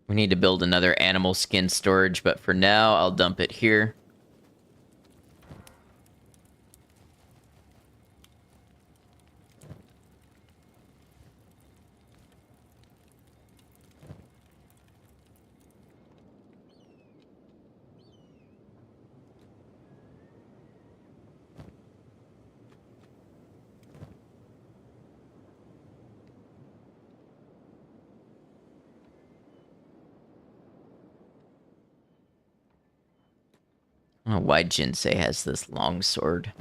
We need to build another animal skin storage, but for now, I'll dump it here. Oh, why Jinsei has this long sword.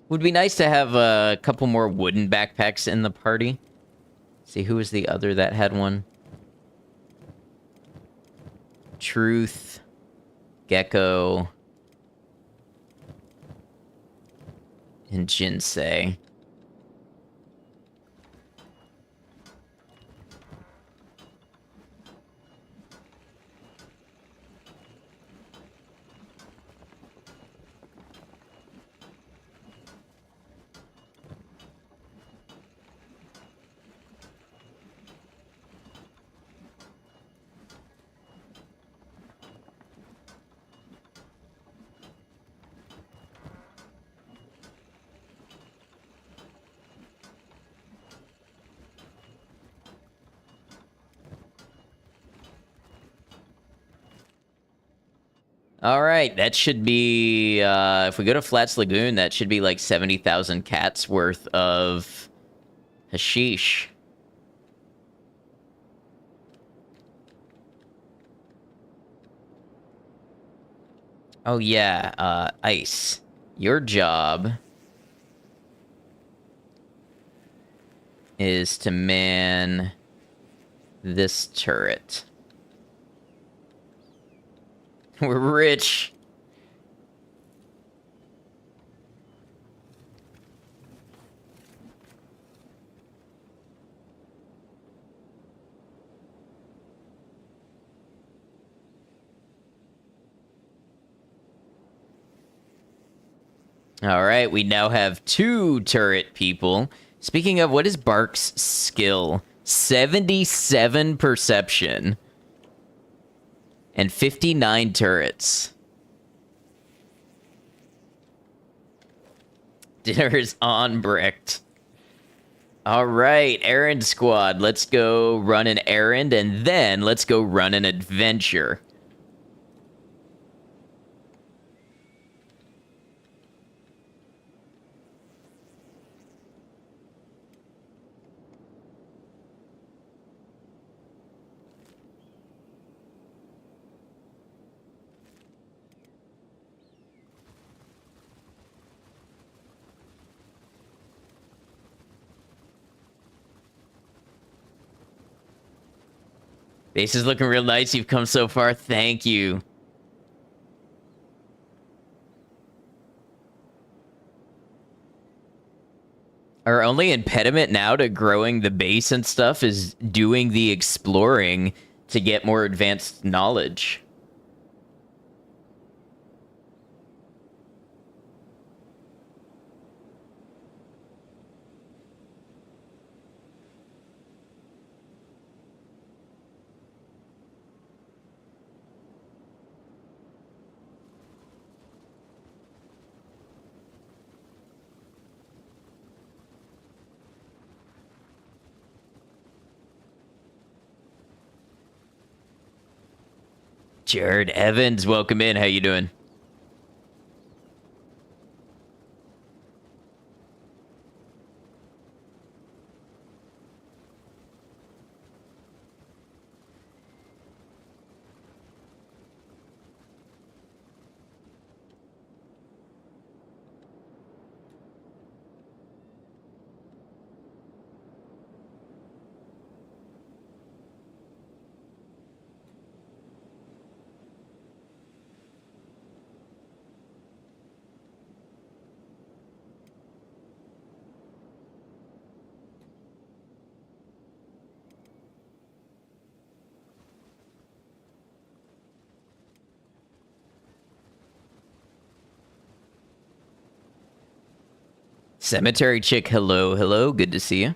Would be nice to have a couple more wooden backpacks in the party. See, who was the other that had one? Truth. Gecko. And Jinsei. All right, that should be, if we go to Flats Lagoon, that should be like 70,000 cats worth of hashish. Oh yeah, Ice. Your job is to man this turret. We're rich. All right, we now have 2 turret people. Speaking of, what is Bark's skill? 77 perception. And 59 turrets. Dinner is on, Bricked. All right, errand squad. Let's go run an errand, and then let's go run an adventure. Base is looking real nice. You've come so far. Thank you. Our only impediment now to growing the base and stuff is doing the exploring to get more advanced knowledge. Jared Evans, welcome in. How you doing? Cemetery Chick, hello, hello. Good to see you.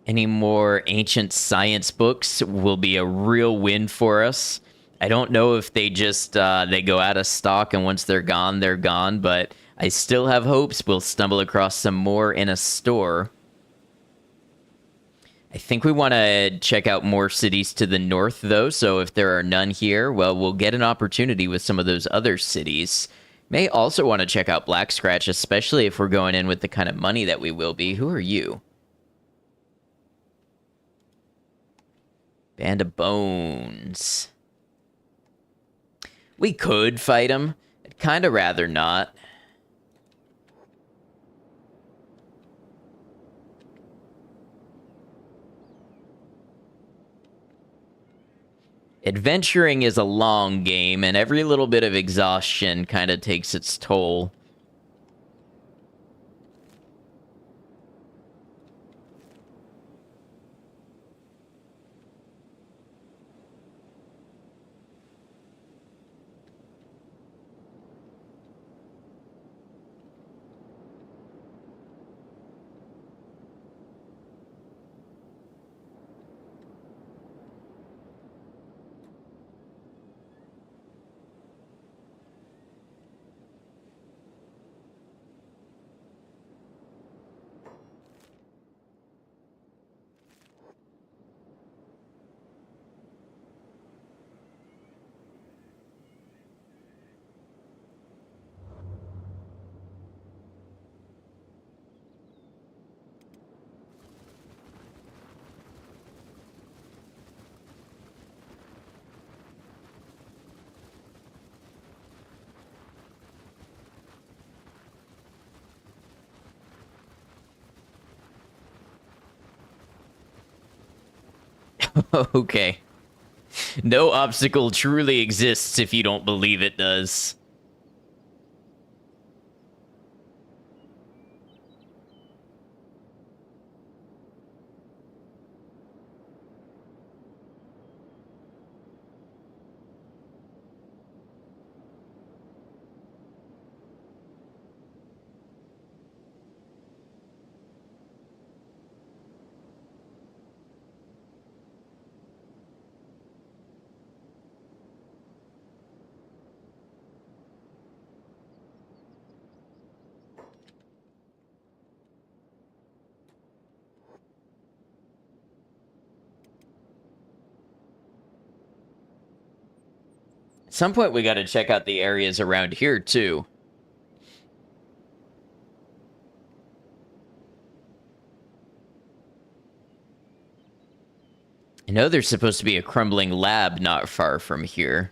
Any more ancient science books will be a real win for us. I don't know if they just they go out of stock and once they're gone, but I still have hopes we'll stumble across some more in a store. I think we want to check out more cities to the north, though, so if there are none here, well, we'll get an opportunity with some of those other cities. May also want to check out Black Scratch, especially if we're going in with the kind of money that we will be. Who are you? Band of Bones. We could fight him. I'd kind of rather not. Adventuring is a long game, and every little bit of exhaustion kind of takes its toll. Okay. No obstacle truly exists if you don't believe it does. At some point, we got to check out the areas around here, too. I know there's supposed to be a crumbling lab not far from here.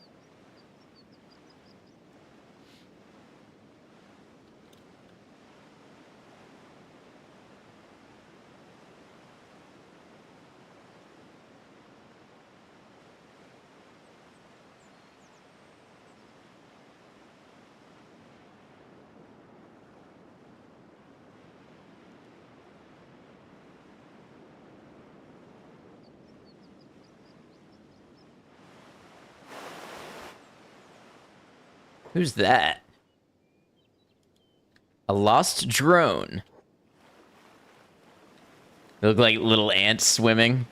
Who's that? A lost drone. They look like little ants swimming.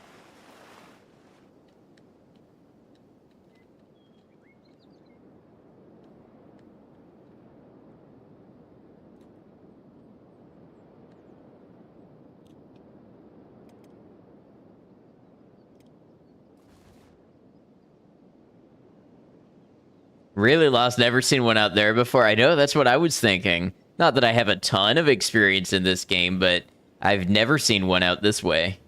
Really lost. Never seen one out there before. I know, that's what I was thinking. Not that I have a ton of experience in this game, but I've never seen one out this way.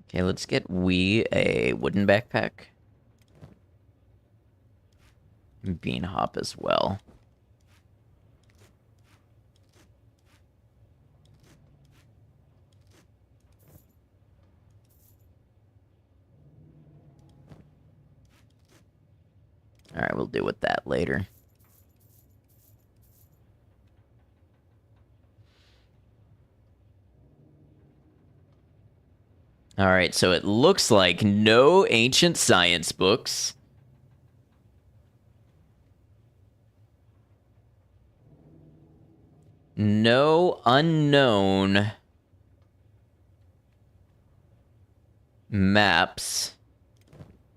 Okay, let's get a wooden backpack. And bean hop as well. Alright, we'll deal with that later. Alright, so it looks like no ancient science books. No unknown maps.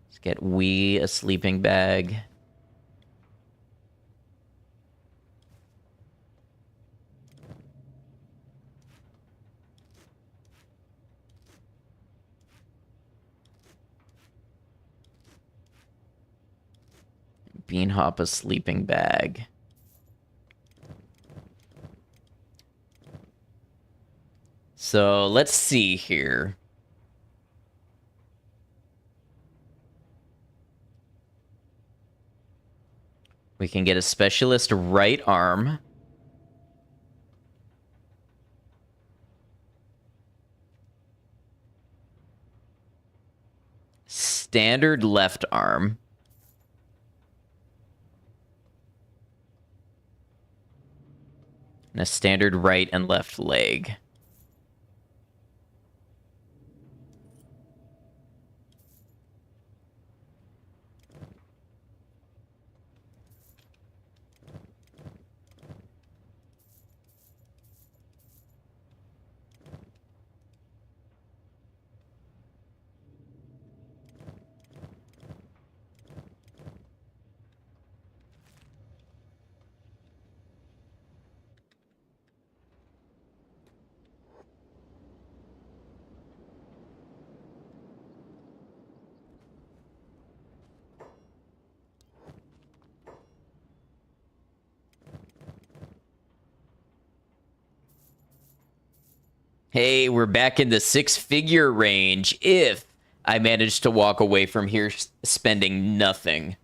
Let's get a sleeping bag. Bean hop a sleeping bag. So let's see here. We can get a specialist right arm. Standard left arm. And a standard right and left leg. Hey, we're back in the six-figure range if I manage to walk away from here spending nothing.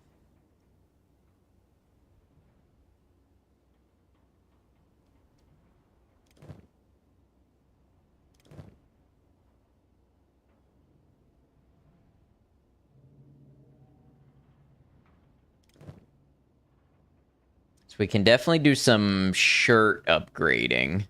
So we can definitely do some shirt upgrading.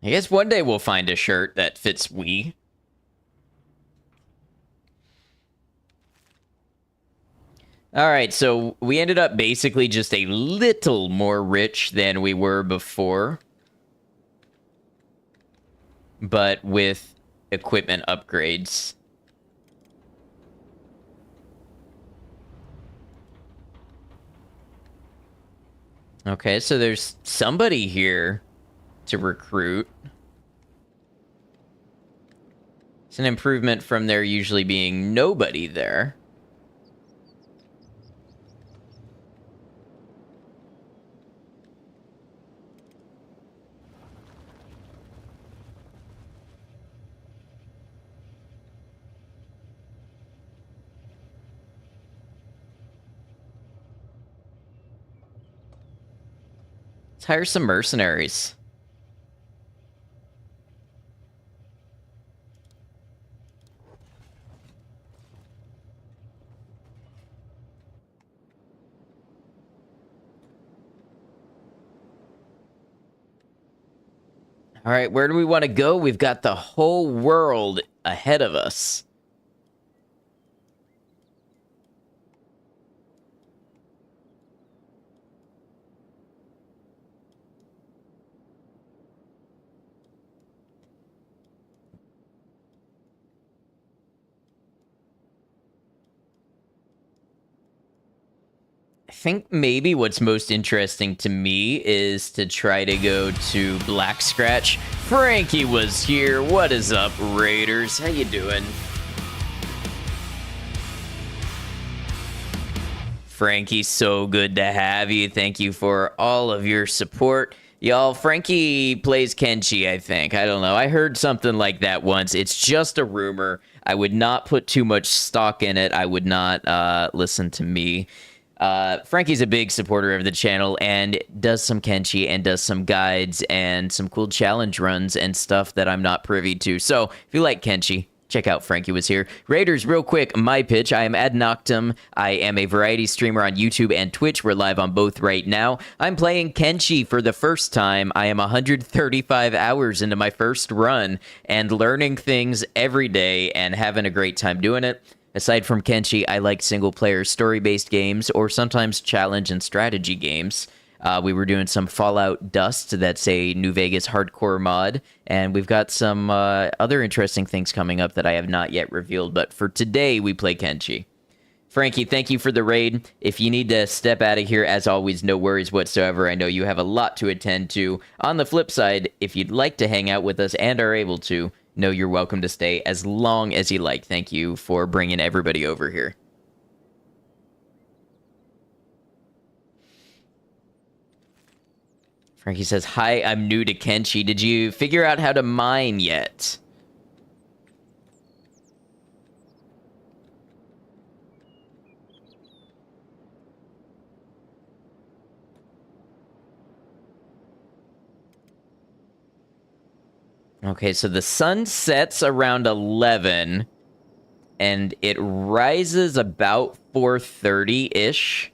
I guess one day we'll find a shirt that fits we. All right, so we ended up basically just a little more rich than we were before. But with equipment upgrades. Okay, so there's somebody here to recruit. It's an improvement from there usually being nobody there. Let's hire some mercenaries. All right, where do we want to go? We've got the whole world ahead of us. I think maybe what's most interesting to me is to try to go to Black Scratch. Frankie was here. What is up, Raiders? How you doing? Frankie, so good to have you. Thank you for all of your support. Y'all, Frankie plays Kenshi, I think. I don't know. I heard something like that once. It's just a rumor. I would not put too much stock in it. I would not listen to me. Frankie's a big supporter of the channel and does some Kenshi and does some guides and some cool challenge runs and stuff that I'm not privy to. So if you like Kenshi, check out Frankie Was Here. Raiders, real quick, my pitch. I am Ad Noctum. I am a variety streamer on YouTube and Twitch. We're live on both right now. I'm playing Kenshi for the first time. I am 135 hours into my first run and learning things every day and having a great time doing it. Aside from Kenshi, I like single-player story-based games or sometimes challenge and strategy games. We were doing some Fallout Dust, that's a New Vegas hardcore mod, and we've got some other interesting things coming up that I have not yet revealed, but for today, we play Kenshi. Frankie, thank you for the raid. If you need to step out of here, as always, no worries whatsoever. I know you have a lot to attend to. On the flip side, if you'd like to hang out with us and are able to, know you're welcome to stay as long as you like. Thank you for bringing everybody over here. Frankie says, hi, I'm new to Kenshi. Did you figure out how to mine yet? Okay, so the sun sets around 11, and it rises about 4:30-ish.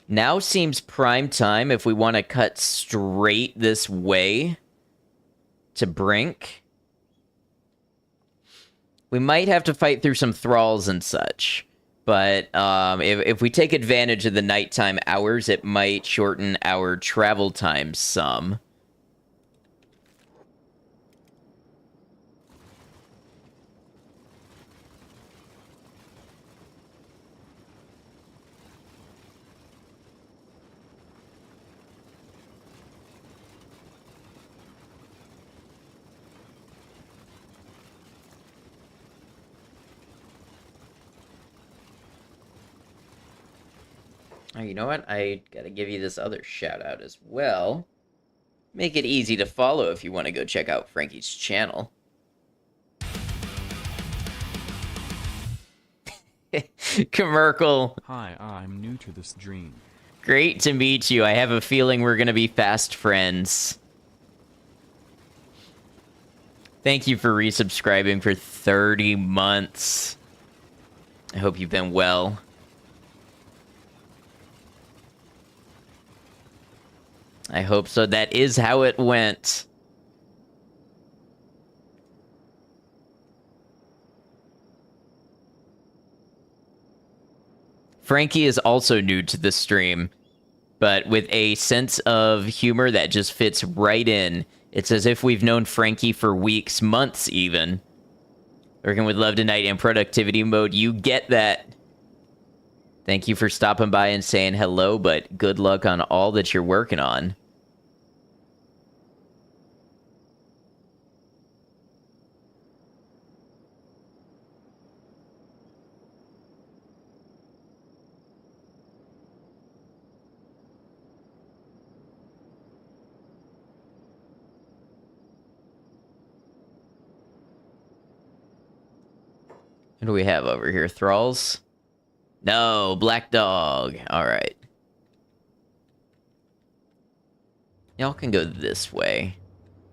Now seems prime time if we want to cut straight this way to Brink. We might have to fight through some thralls and such, but if we take advantage of the nighttime hours, it might shorten our travel time some. Oh, you know what? I gotta give you this other shout out as well. Make it easy to follow if you want to go check out Frankie's channel. Commercial. Hi, I'm new to this dream. Great to meet you. I have a feeling we're gonna be fast friends. Thank you for resubscribing for 30 months. I hope you've been well. I hope so. That is how it went. Frankie is also new to the stream, but with a sense of humor that just fits right in. It's as if we've known Frankie for weeks, months even. Working with Love Tonight in productivity mode, you get that. Thank you for stopping by and saying hello, but good luck on all that you're working on. What do we have over here? Thralls? No, Black Dog. All right. Y'all can go this way.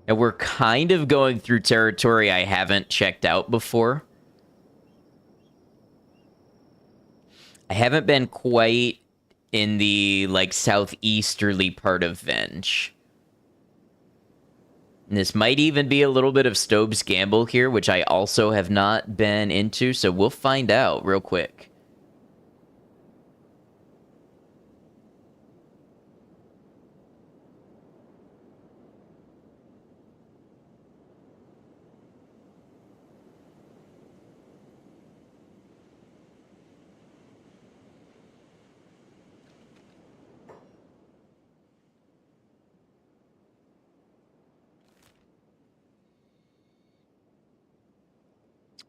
And we're kind of going through territory I haven't checked out before. I haven't been quite in the, like, southeasterly part of Venge. And this might even be a little bit of Stobe's Gamble here, which I also have not been into, so we'll find out real quick.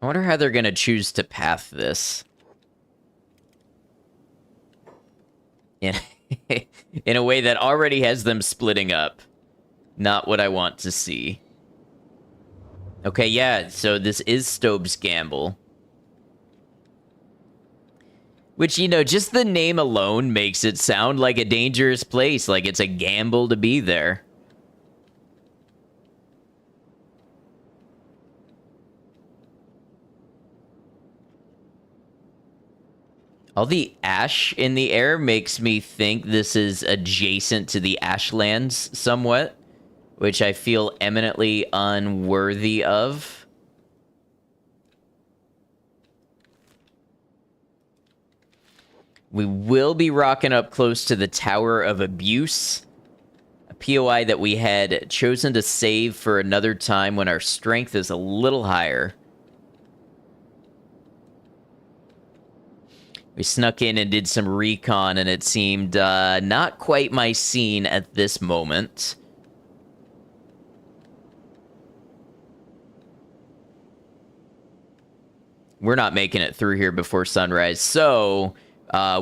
I wonder how they're going to choose to path this. In, in a way that already has them splitting up. Not what I want to see. Okay, yeah, so this is Stobe's Gamble. Which, you know, just the name alone makes it sound like a dangerous place, like it's a gamble to be there. All the ash in the air makes me think this is adjacent to the Ashlands somewhat, which I feel eminently unworthy of. We will be rocking up close to the Tower of Abuse, a POI that we had chosen to save for another time when our strength is a little higher. We snuck in and did some recon, and it seemed not quite my scene at this moment. We're not making it through here before sunrise, so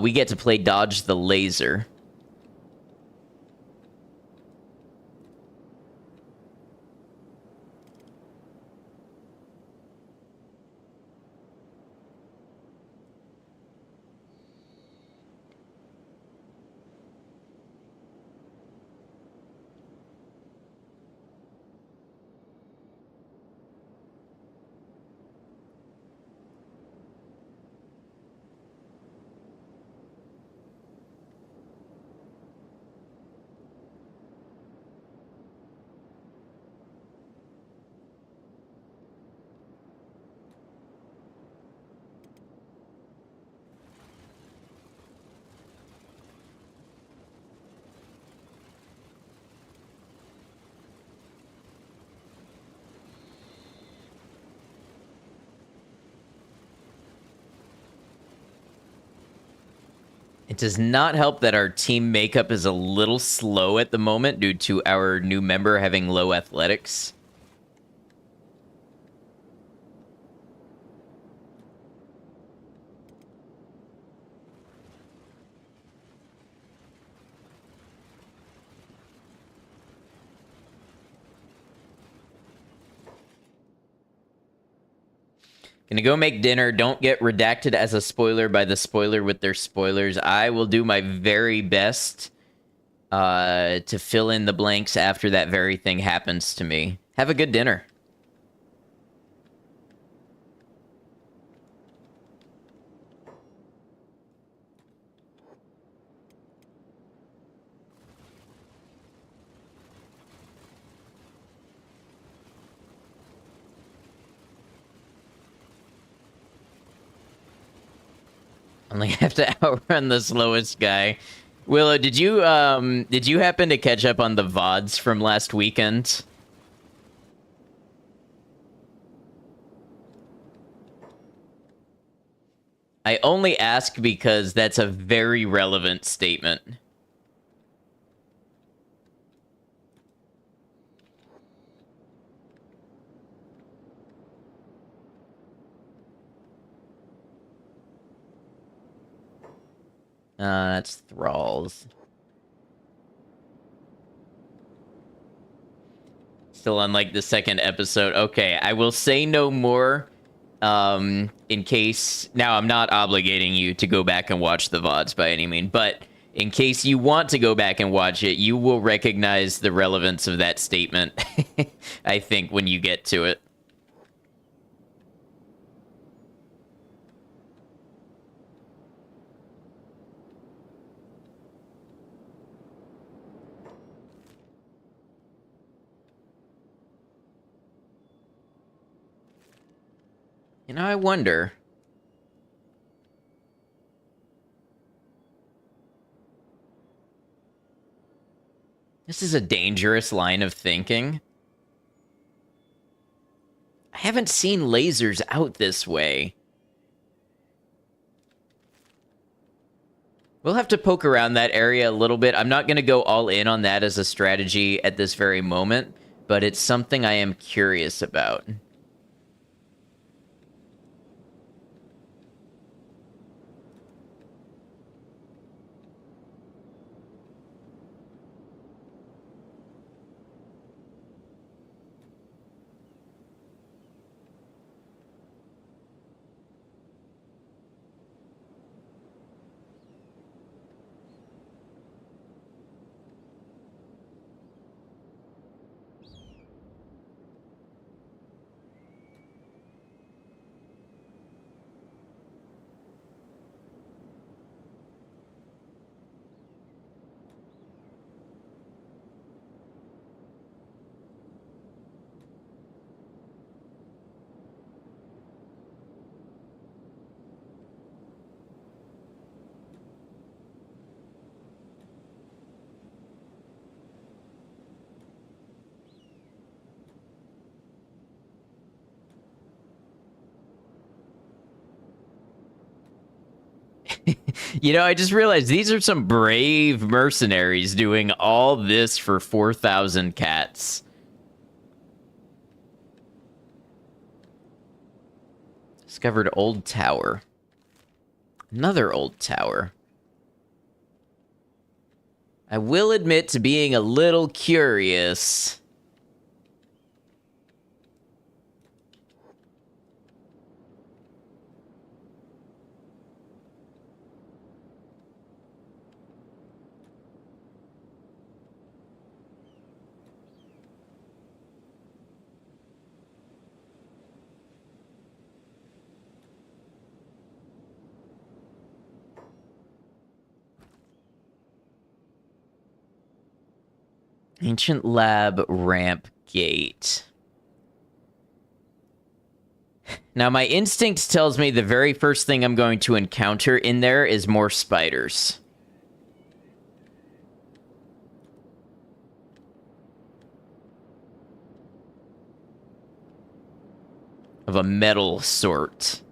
we get to play Dodge the Laser. It does not help that our team makeup is a little slow at the moment due to our new member having low athletics. Gonna go make dinner. Don't get redacted as a spoiler by the spoiler with their spoilers. I will do my very best to fill in the blanks after that very thing happens to me. Have a good dinner. Only have to outrun the slowest guy. Willow, did you happen to catch up on the VODs from last weekend? I only ask because that's a very relevant statement. That's Thralls. Still on, like, the second episode. Okay, I will say no more, in case... Now, I'm not obligating you to go back and watch the VODs by any means, but in case you want to go back and watch it, you will recognize the relevance of that statement, I think, when you get to it. You know, I wonder... This is a dangerous line of thinking. I haven't seen lasers out this way. We'll have to poke around that area a little bit. I'm not going to go all in on that as a strategy at this very moment, but it's something I am curious about. You know, I just realized these are some brave mercenaries doing all this for 4,000 cats. Discovered old tower. Another old tower. I will admit to being a little curious. Ancient lab ramp gate. Now, my instinct tells me the very first thing I'm going to encounter in there is more spiders. Of a metal sort.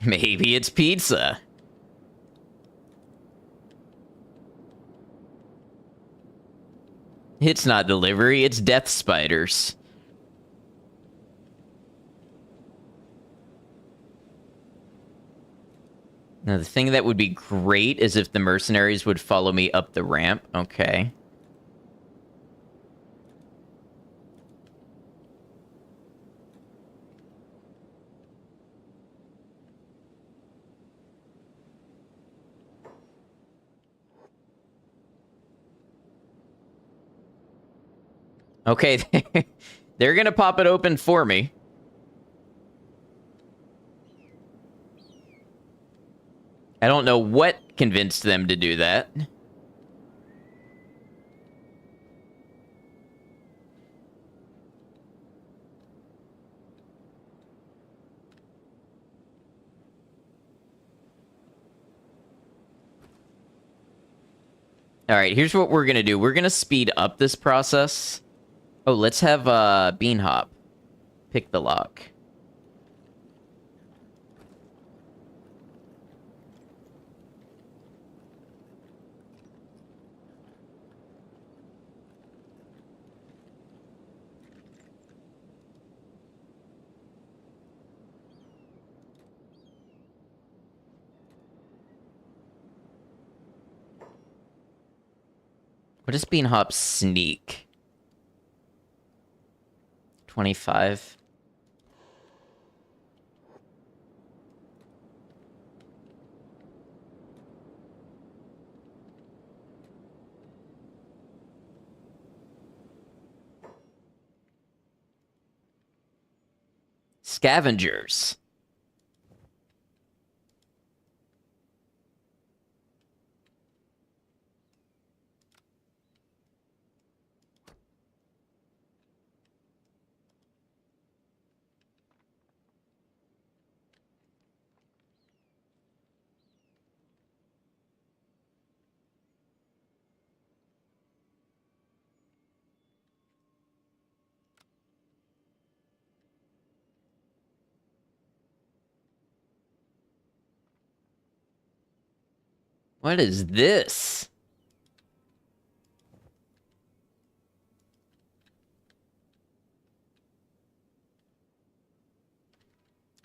Maybe it's pizza. It's not delivery, it's death spiders. Now, the thing that would be great is if the mercenaries would follow me up the ramp. Okay. Okay, they're gonna pop it open for me. I don't know what convinced them to do that. All right, here's what we're gonna do. We're gonna speed up this process. Oh, let's have Bean Hop pick the lock. What does Bean Hop sneak? 25. Scavengers. What is this?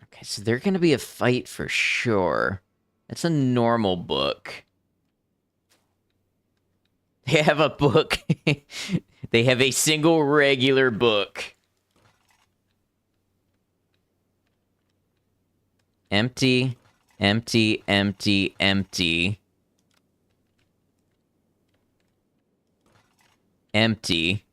Okay, so there's gonna be a fight for sure. It's a normal book. They have a book. They have a single regular book. Empty, empty, empty, empty. Empty.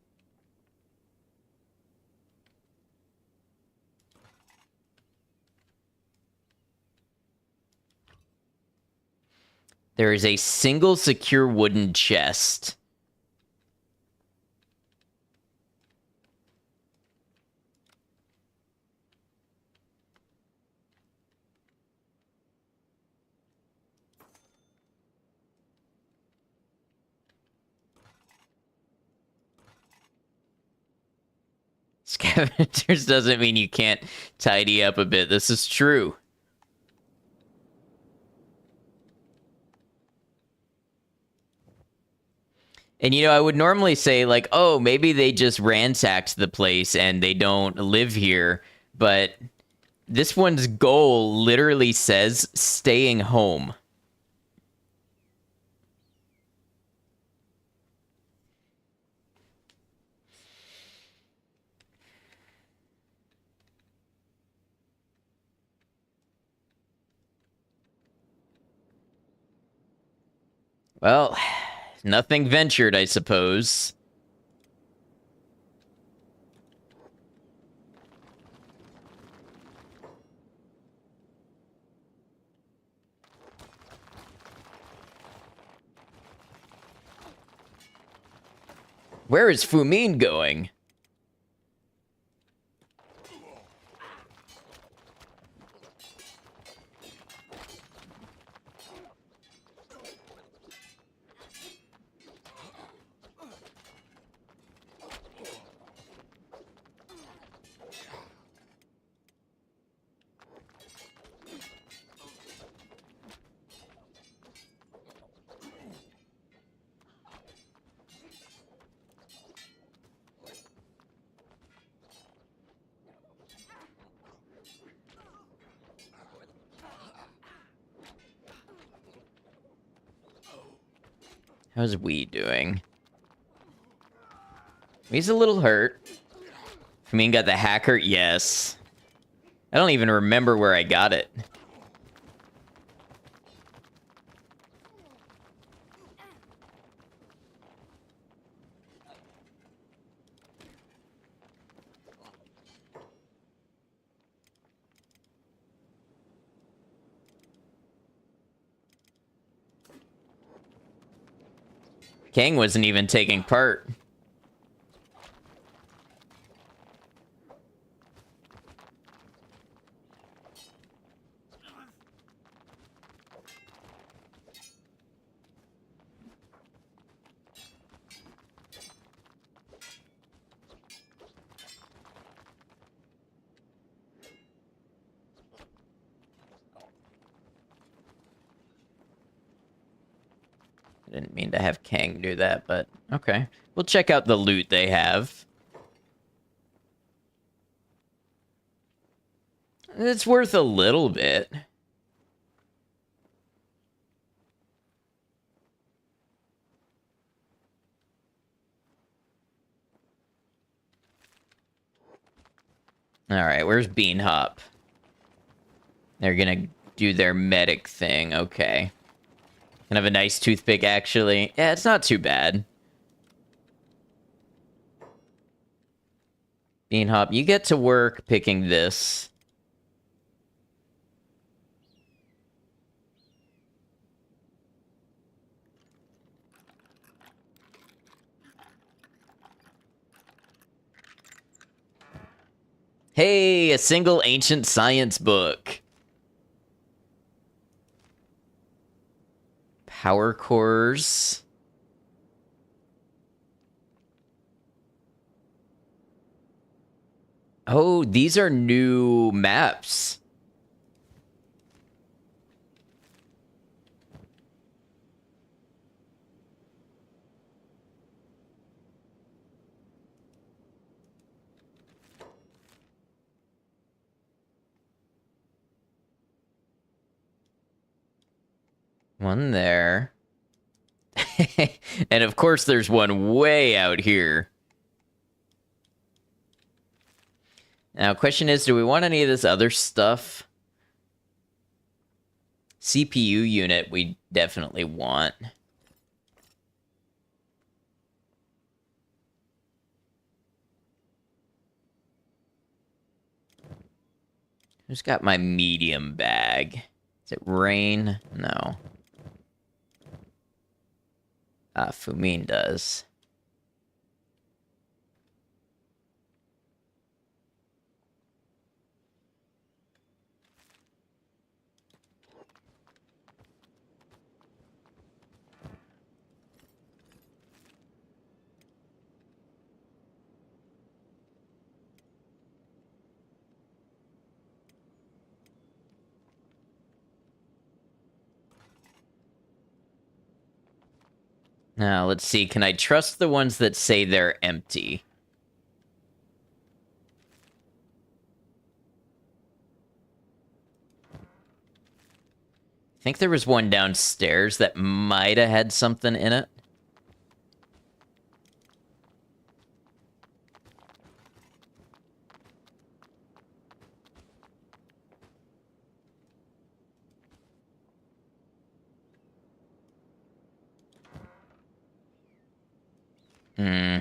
There is a single secure wooden chest. Scavengers doesn't mean you can't tidy up a bit. This is true. And you know, I would normally say like, oh, maybe they just ransacked the place and they don't live here, but this one's goal literally says staying home. Well, nothing ventured, I suppose. Where is Fumin going? How's Wee doing? He's a little hurt. Fumin got the hacker? Yes. I don't even remember where I got it. Kang wasn't even taking part. I didn't mean to have Kang do that, but okay. We'll check out the loot they have. It's worth a little bit. Alright, where's Beanhop? They're gonna do their medic thing. Okay. Kind of a nice toothpick, actually. Yeah, it's not too bad. Beanhop, you get to work picking this. Hey, a single ancient science book. Power cores. Oh, these are new maps. One there. And of course, there's one way out here. Now, question is, do we want any of this other stuff? CPU unit, we definitely want. Who's got my medium bag? Is it Rain? No. Fumin does. Now, let's see. Can I trust the ones that say they're empty? I think there was one downstairs that might have had something in it. Hmm.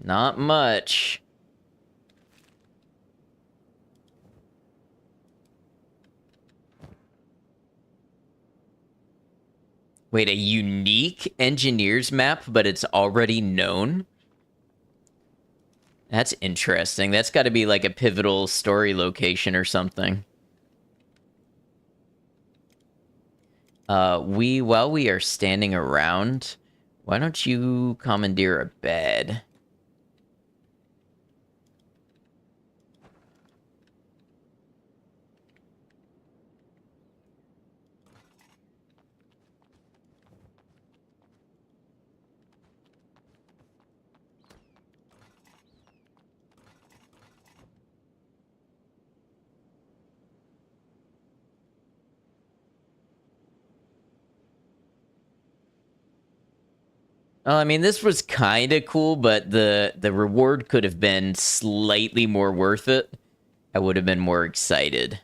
Not much. Wait, a unique engineer's map, but it's already known? That's interesting. That's got to be like a pivotal story location or something. While we are standing around, why don't you commandeer a bed? Well, I mean, this was kind of cool, but the reward could have been slightly more worth it. I would have been more excited.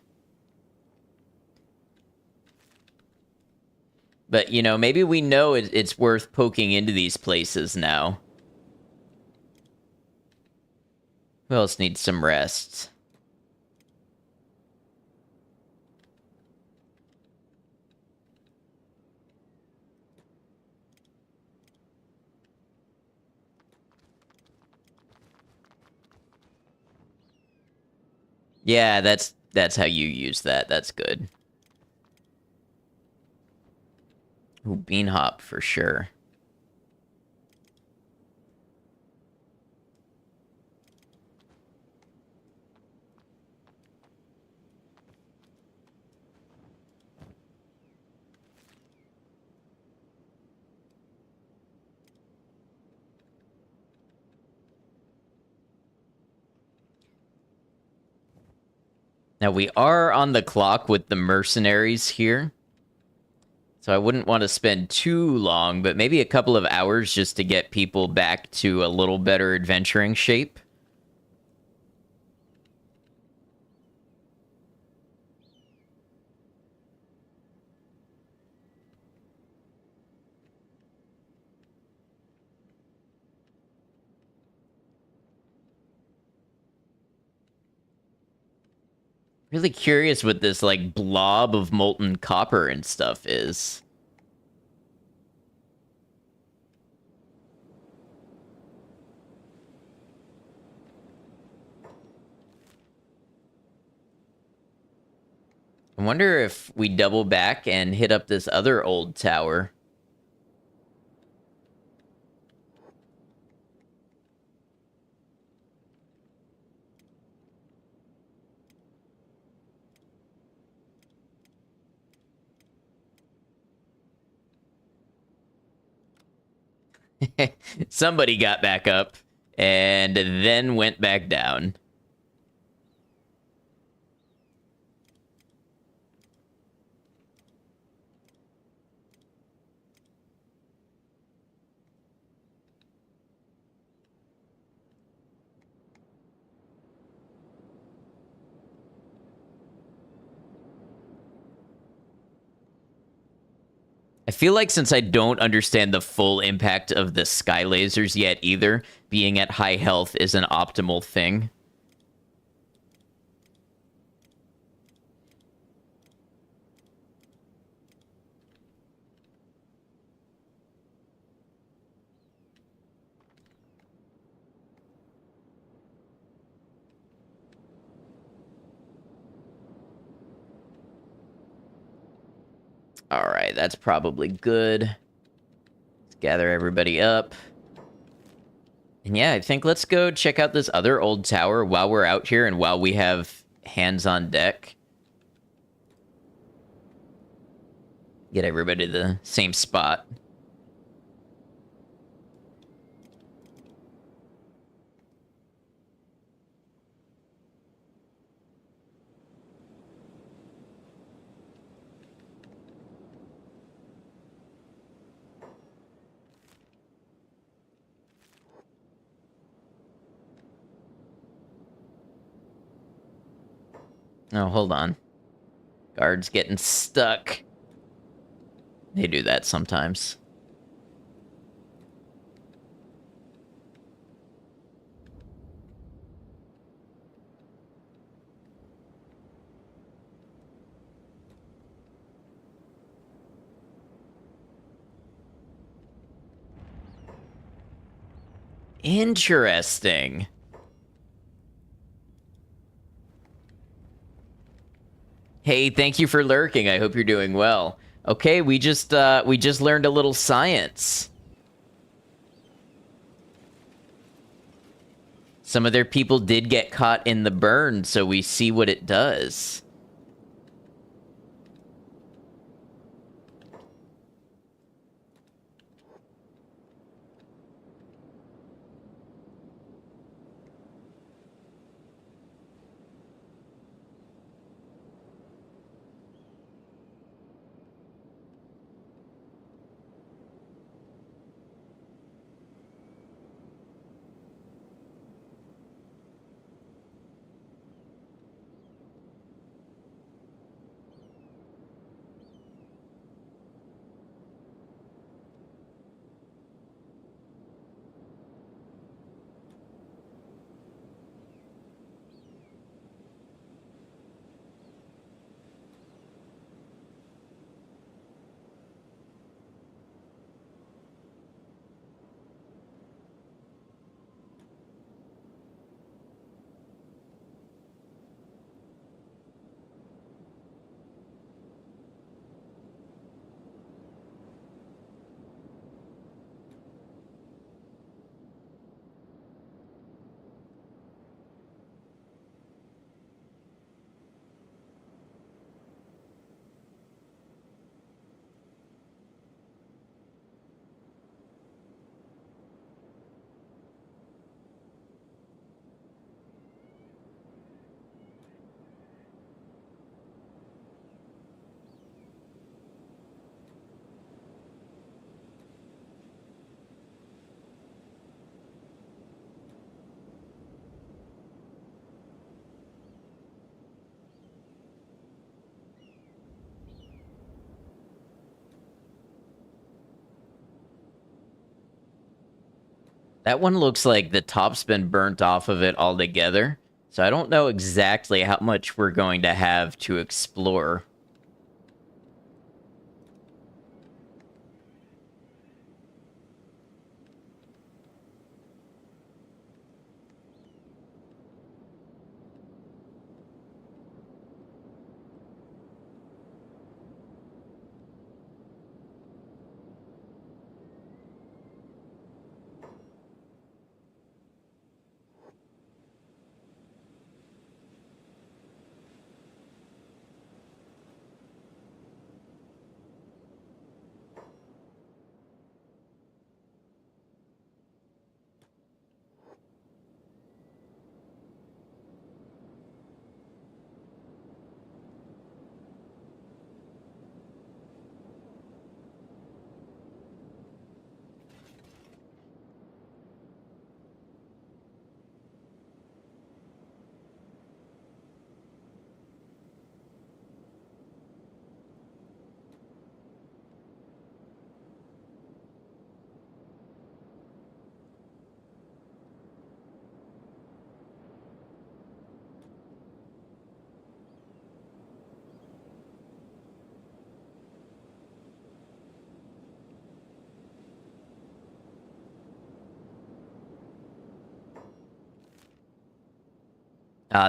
But, you know, maybe we know it's worth poking into these places now. Who else needs some rest? Yeah, that's how you use that. That's good. Ooh, bean hop for sure. Now, we are on the clock with the mercenaries here. So I wouldn't want to spend too long, but maybe a couple of hours just to get people back to a little better adventuring shape. Really curious what this, like, blob of molten copper and stuff is. I wonder if we double back and hit up this other old tower. Somebody got back up and then went back down. I feel like since I don't understand the full impact of the sky lasers yet either, being at high health is an optimal thing. All right, that's probably good. Let's gather everybody up. And yeah, I think let's go check out this other old tower while we're out here and while we have hands on deck. Get everybody to the same spot. Oh, hold on. Guards getting stuck. They do that sometimes. Interesting. Hey, thank you for lurking. I hope you're doing well. Okay, we just learned a little science. Some of their people did get caught in the burn, so we see what it does. That one looks like the top's been burnt off of it altogether. So I don't know exactly how much we're going to have to explore.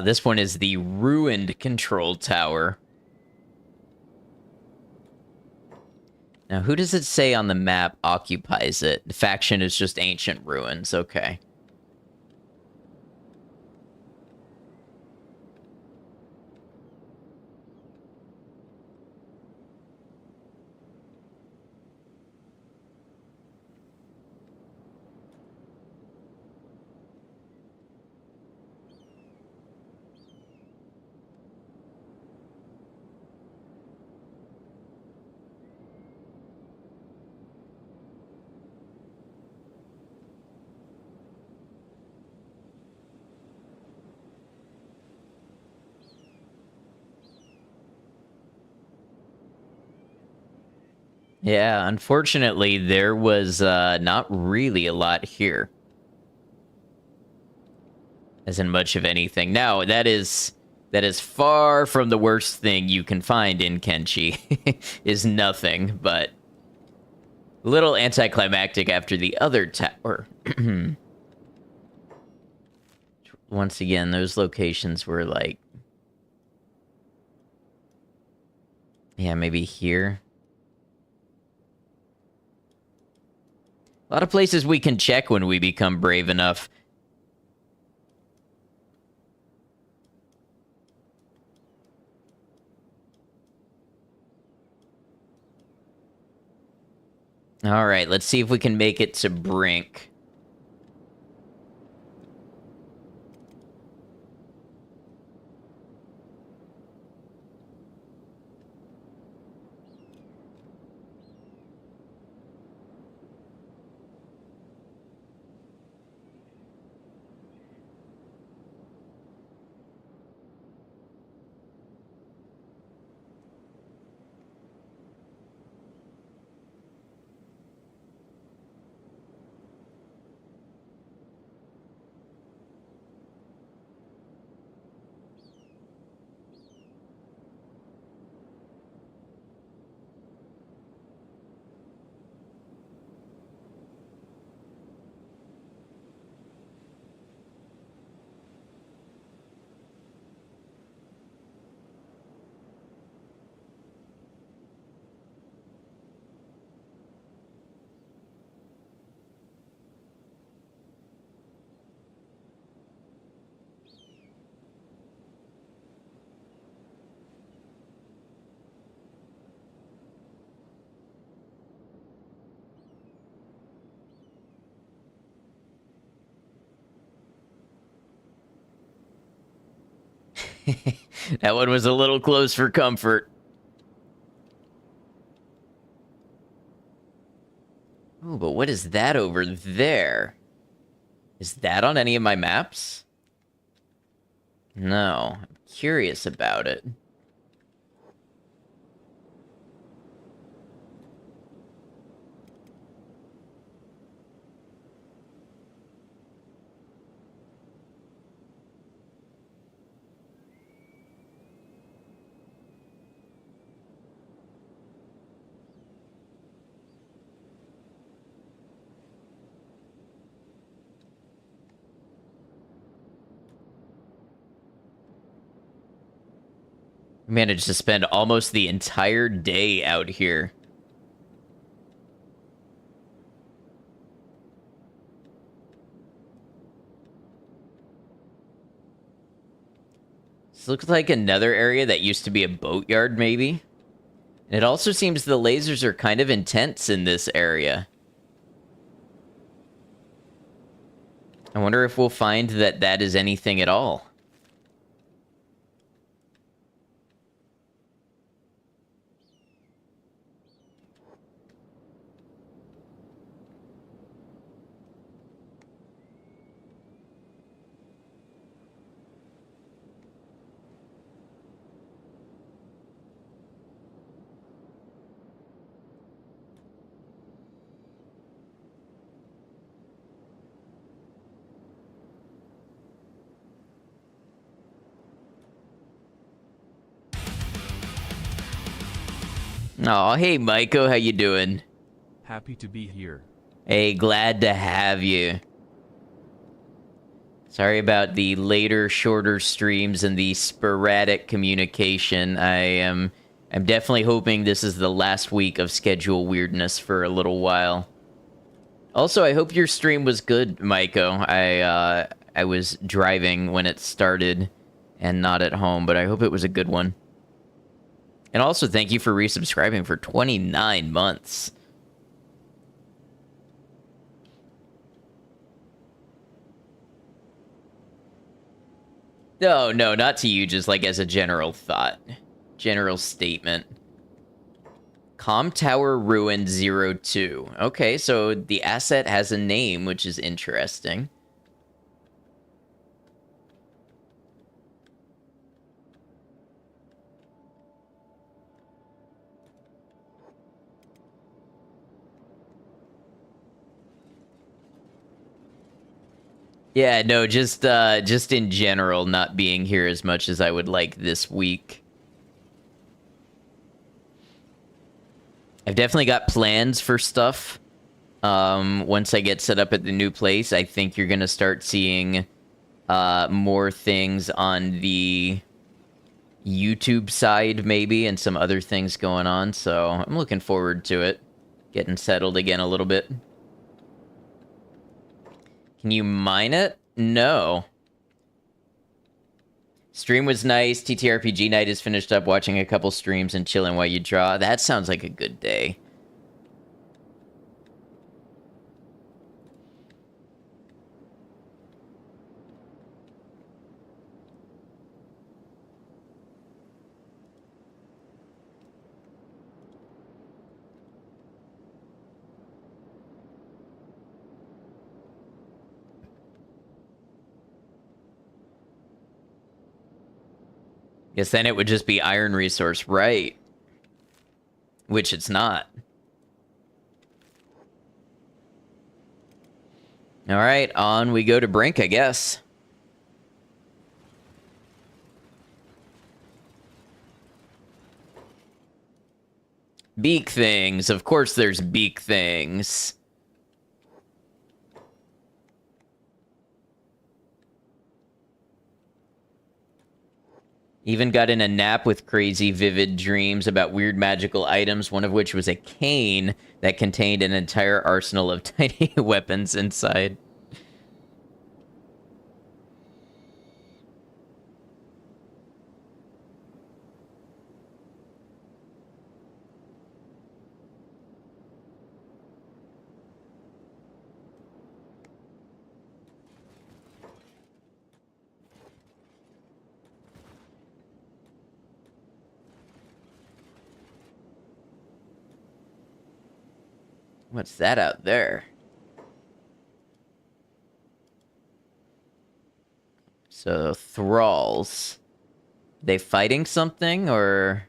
This one is the ruined control tower. Now, who does it say on the map occupies it? The faction is just ancient ruins. Okay. Yeah, unfortunately, there was not really a lot here. As in much of anything. Now, that is far from the worst thing you can find in Kenshi. Is nothing, but a little anticlimactic after the other tower. Once again, those locations were like... Yeah, maybe here. A lot of places we can check when we become brave enough. All right, let's see if we can make it to Brink. That one was a little close for comfort. Oh, but what is that over there? Is that on any of my maps? No. I'm curious about it. We managed to spend almost the entire day out here. This looks like another area that used to be a boatyard, maybe. And it also seems the lasers are kind of intense in this area. I wonder if we'll find that that is anything at all. Oh, hey, Maiko, how you doing? Happy to be here. Hey, glad to have you. Sorry about the later, shorter streams and the sporadic communication. I'm definitely hoping this is the last week of schedule weirdness for a little while. Also, I hope your stream was good, Maiko. I was driving when it started and not at home, but I hope it was a good one. And also, thank you for resubscribing for 29 months. No, not to you, just like as a general thought. General statement. Com Tower Ruin 02. Okay, so the asset has a name, which is interesting. Yeah, no, just in general, not being here as much as I would like this week. I've definitely got plans for stuff. Once I get set up at the new place, I think you're gonna start seeing more things on the YouTube side, maybe, and some other things going on. So I'm looking forward to it. Getting settled again a little bit. Can you mine it? No. Stream was nice. TTRPG night is finished up. Watching a couple streams and chilling while you draw. That sounds like a good day. Guess then it would just be iron resource, right? Which it's not. All right, on we go to Brink, I guess. Beak things. Of course there's beak things. Even got in a nap with crazy vivid dreams about weird magical items, one of which was a cane that contained an entire arsenal of tiny weapons inside. What's that out there? So, thralls. They fighting something, or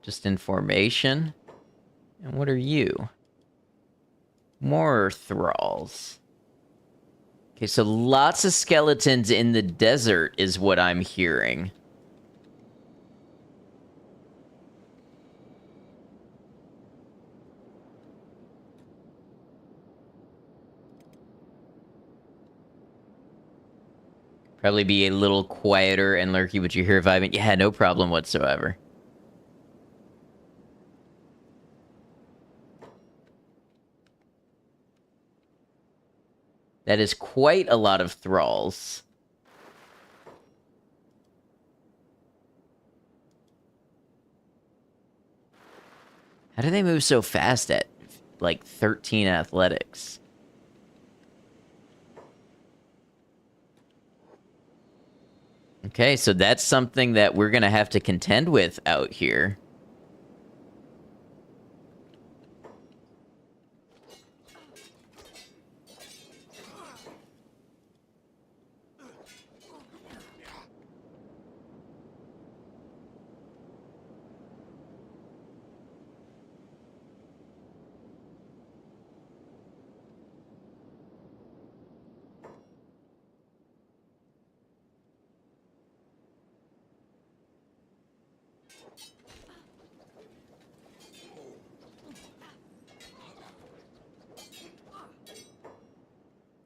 just in formation? And what are you? More thralls. Okay, so lots of skeletons in the desert is what I'm hearing. Probably be a little quieter and lurky, but you hear vibing. Yeah, no problem whatsoever. That is quite a lot of thralls. How do they move so fast at, like, 13 athletics? Okay, so that's something that we're gonna have to contend with out here.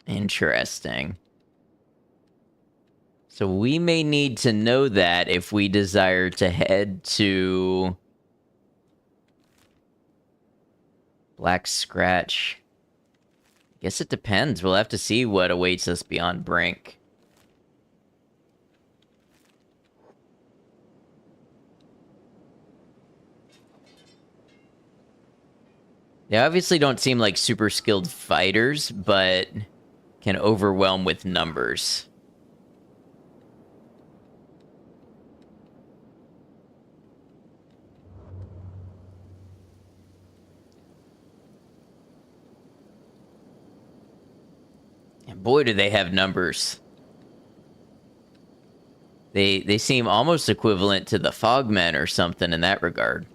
Interesting. So we may need to know that if we desire to head to Black Scratch. Guess it depends. We'll have to see what awaits us beyond Brink. They obviously don't seem like super skilled fighters, but can overwhelm with numbers. And boy, do they have numbers. They seem almost equivalent to the Fogmen or something in that regard.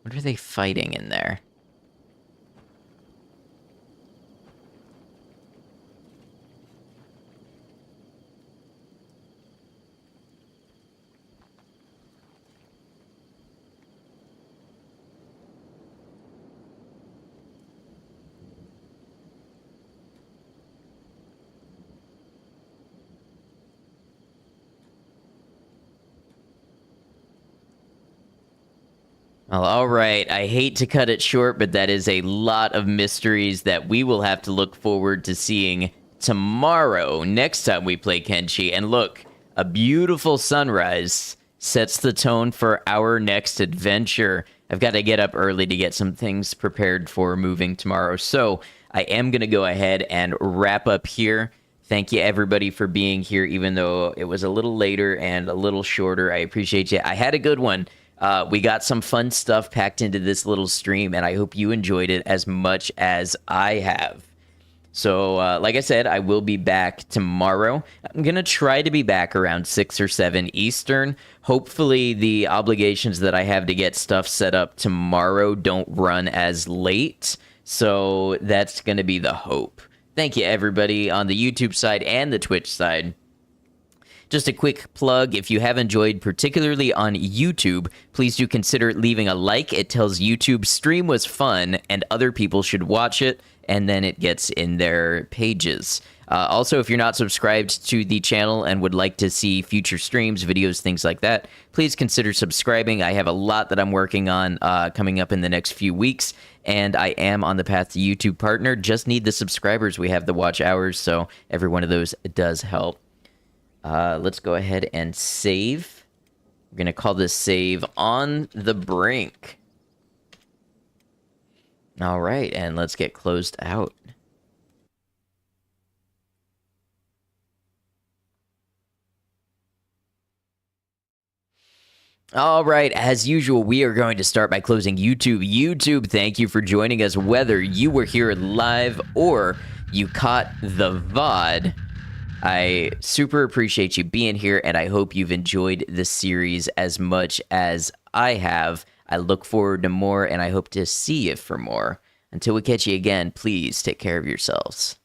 What are they fighting in there? Well, all right. I hate to cut it short, but that is a lot of mysteries that we will have to look forward to seeing tomorrow, next time we play Kenshi. And look, a beautiful sunrise sets the tone for our next adventure. I've got to get up early to get some things prepared for moving tomorrow. So I am going to go ahead and wrap up here. Thank you, everybody, for being here, even though it was a little later and a little shorter. I appreciate you. I had a good one. We got some fun stuff packed into this little stream, and I hope you enjoyed it as much as I have. So, like I said, I will be back tomorrow. I'm going to try to be back around 6 or 7 Eastern. Hopefully, the obligations that I have to get stuff set up tomorrow don't run as late. So, that's going to be the hope. Thank you, everybody, on the YouTube side and the Twitch side. Just a quick plug, if you have enjoyed, particularly on YouTube, please do consider leaving a like. It tells YouTube stream was fun and other people should watch it, and then it gets in their pages. Also, if you're not subscribed to the channel and would like to see future streams, videos, things like that, please consider subscribing. I have a lot that I'm working on coming up in the next few weeks, and I am on the path to YouTube partner. Just need the subscribers. We have the watch hours, so every one of those does help. Let's go ahead and save. We're going to call this save On the Brink. All right, and let's get closed out. All right, as usual, we are going to start by closing YouTube. YouTube, thank you for joining us, whether you were here live or you caught the VOD. I super appreciate you being here, and I hope you've enjoyed this series as much as I have. I look forward to more, and I hope to see you for more. Until we catch you again, please take care of yourselves.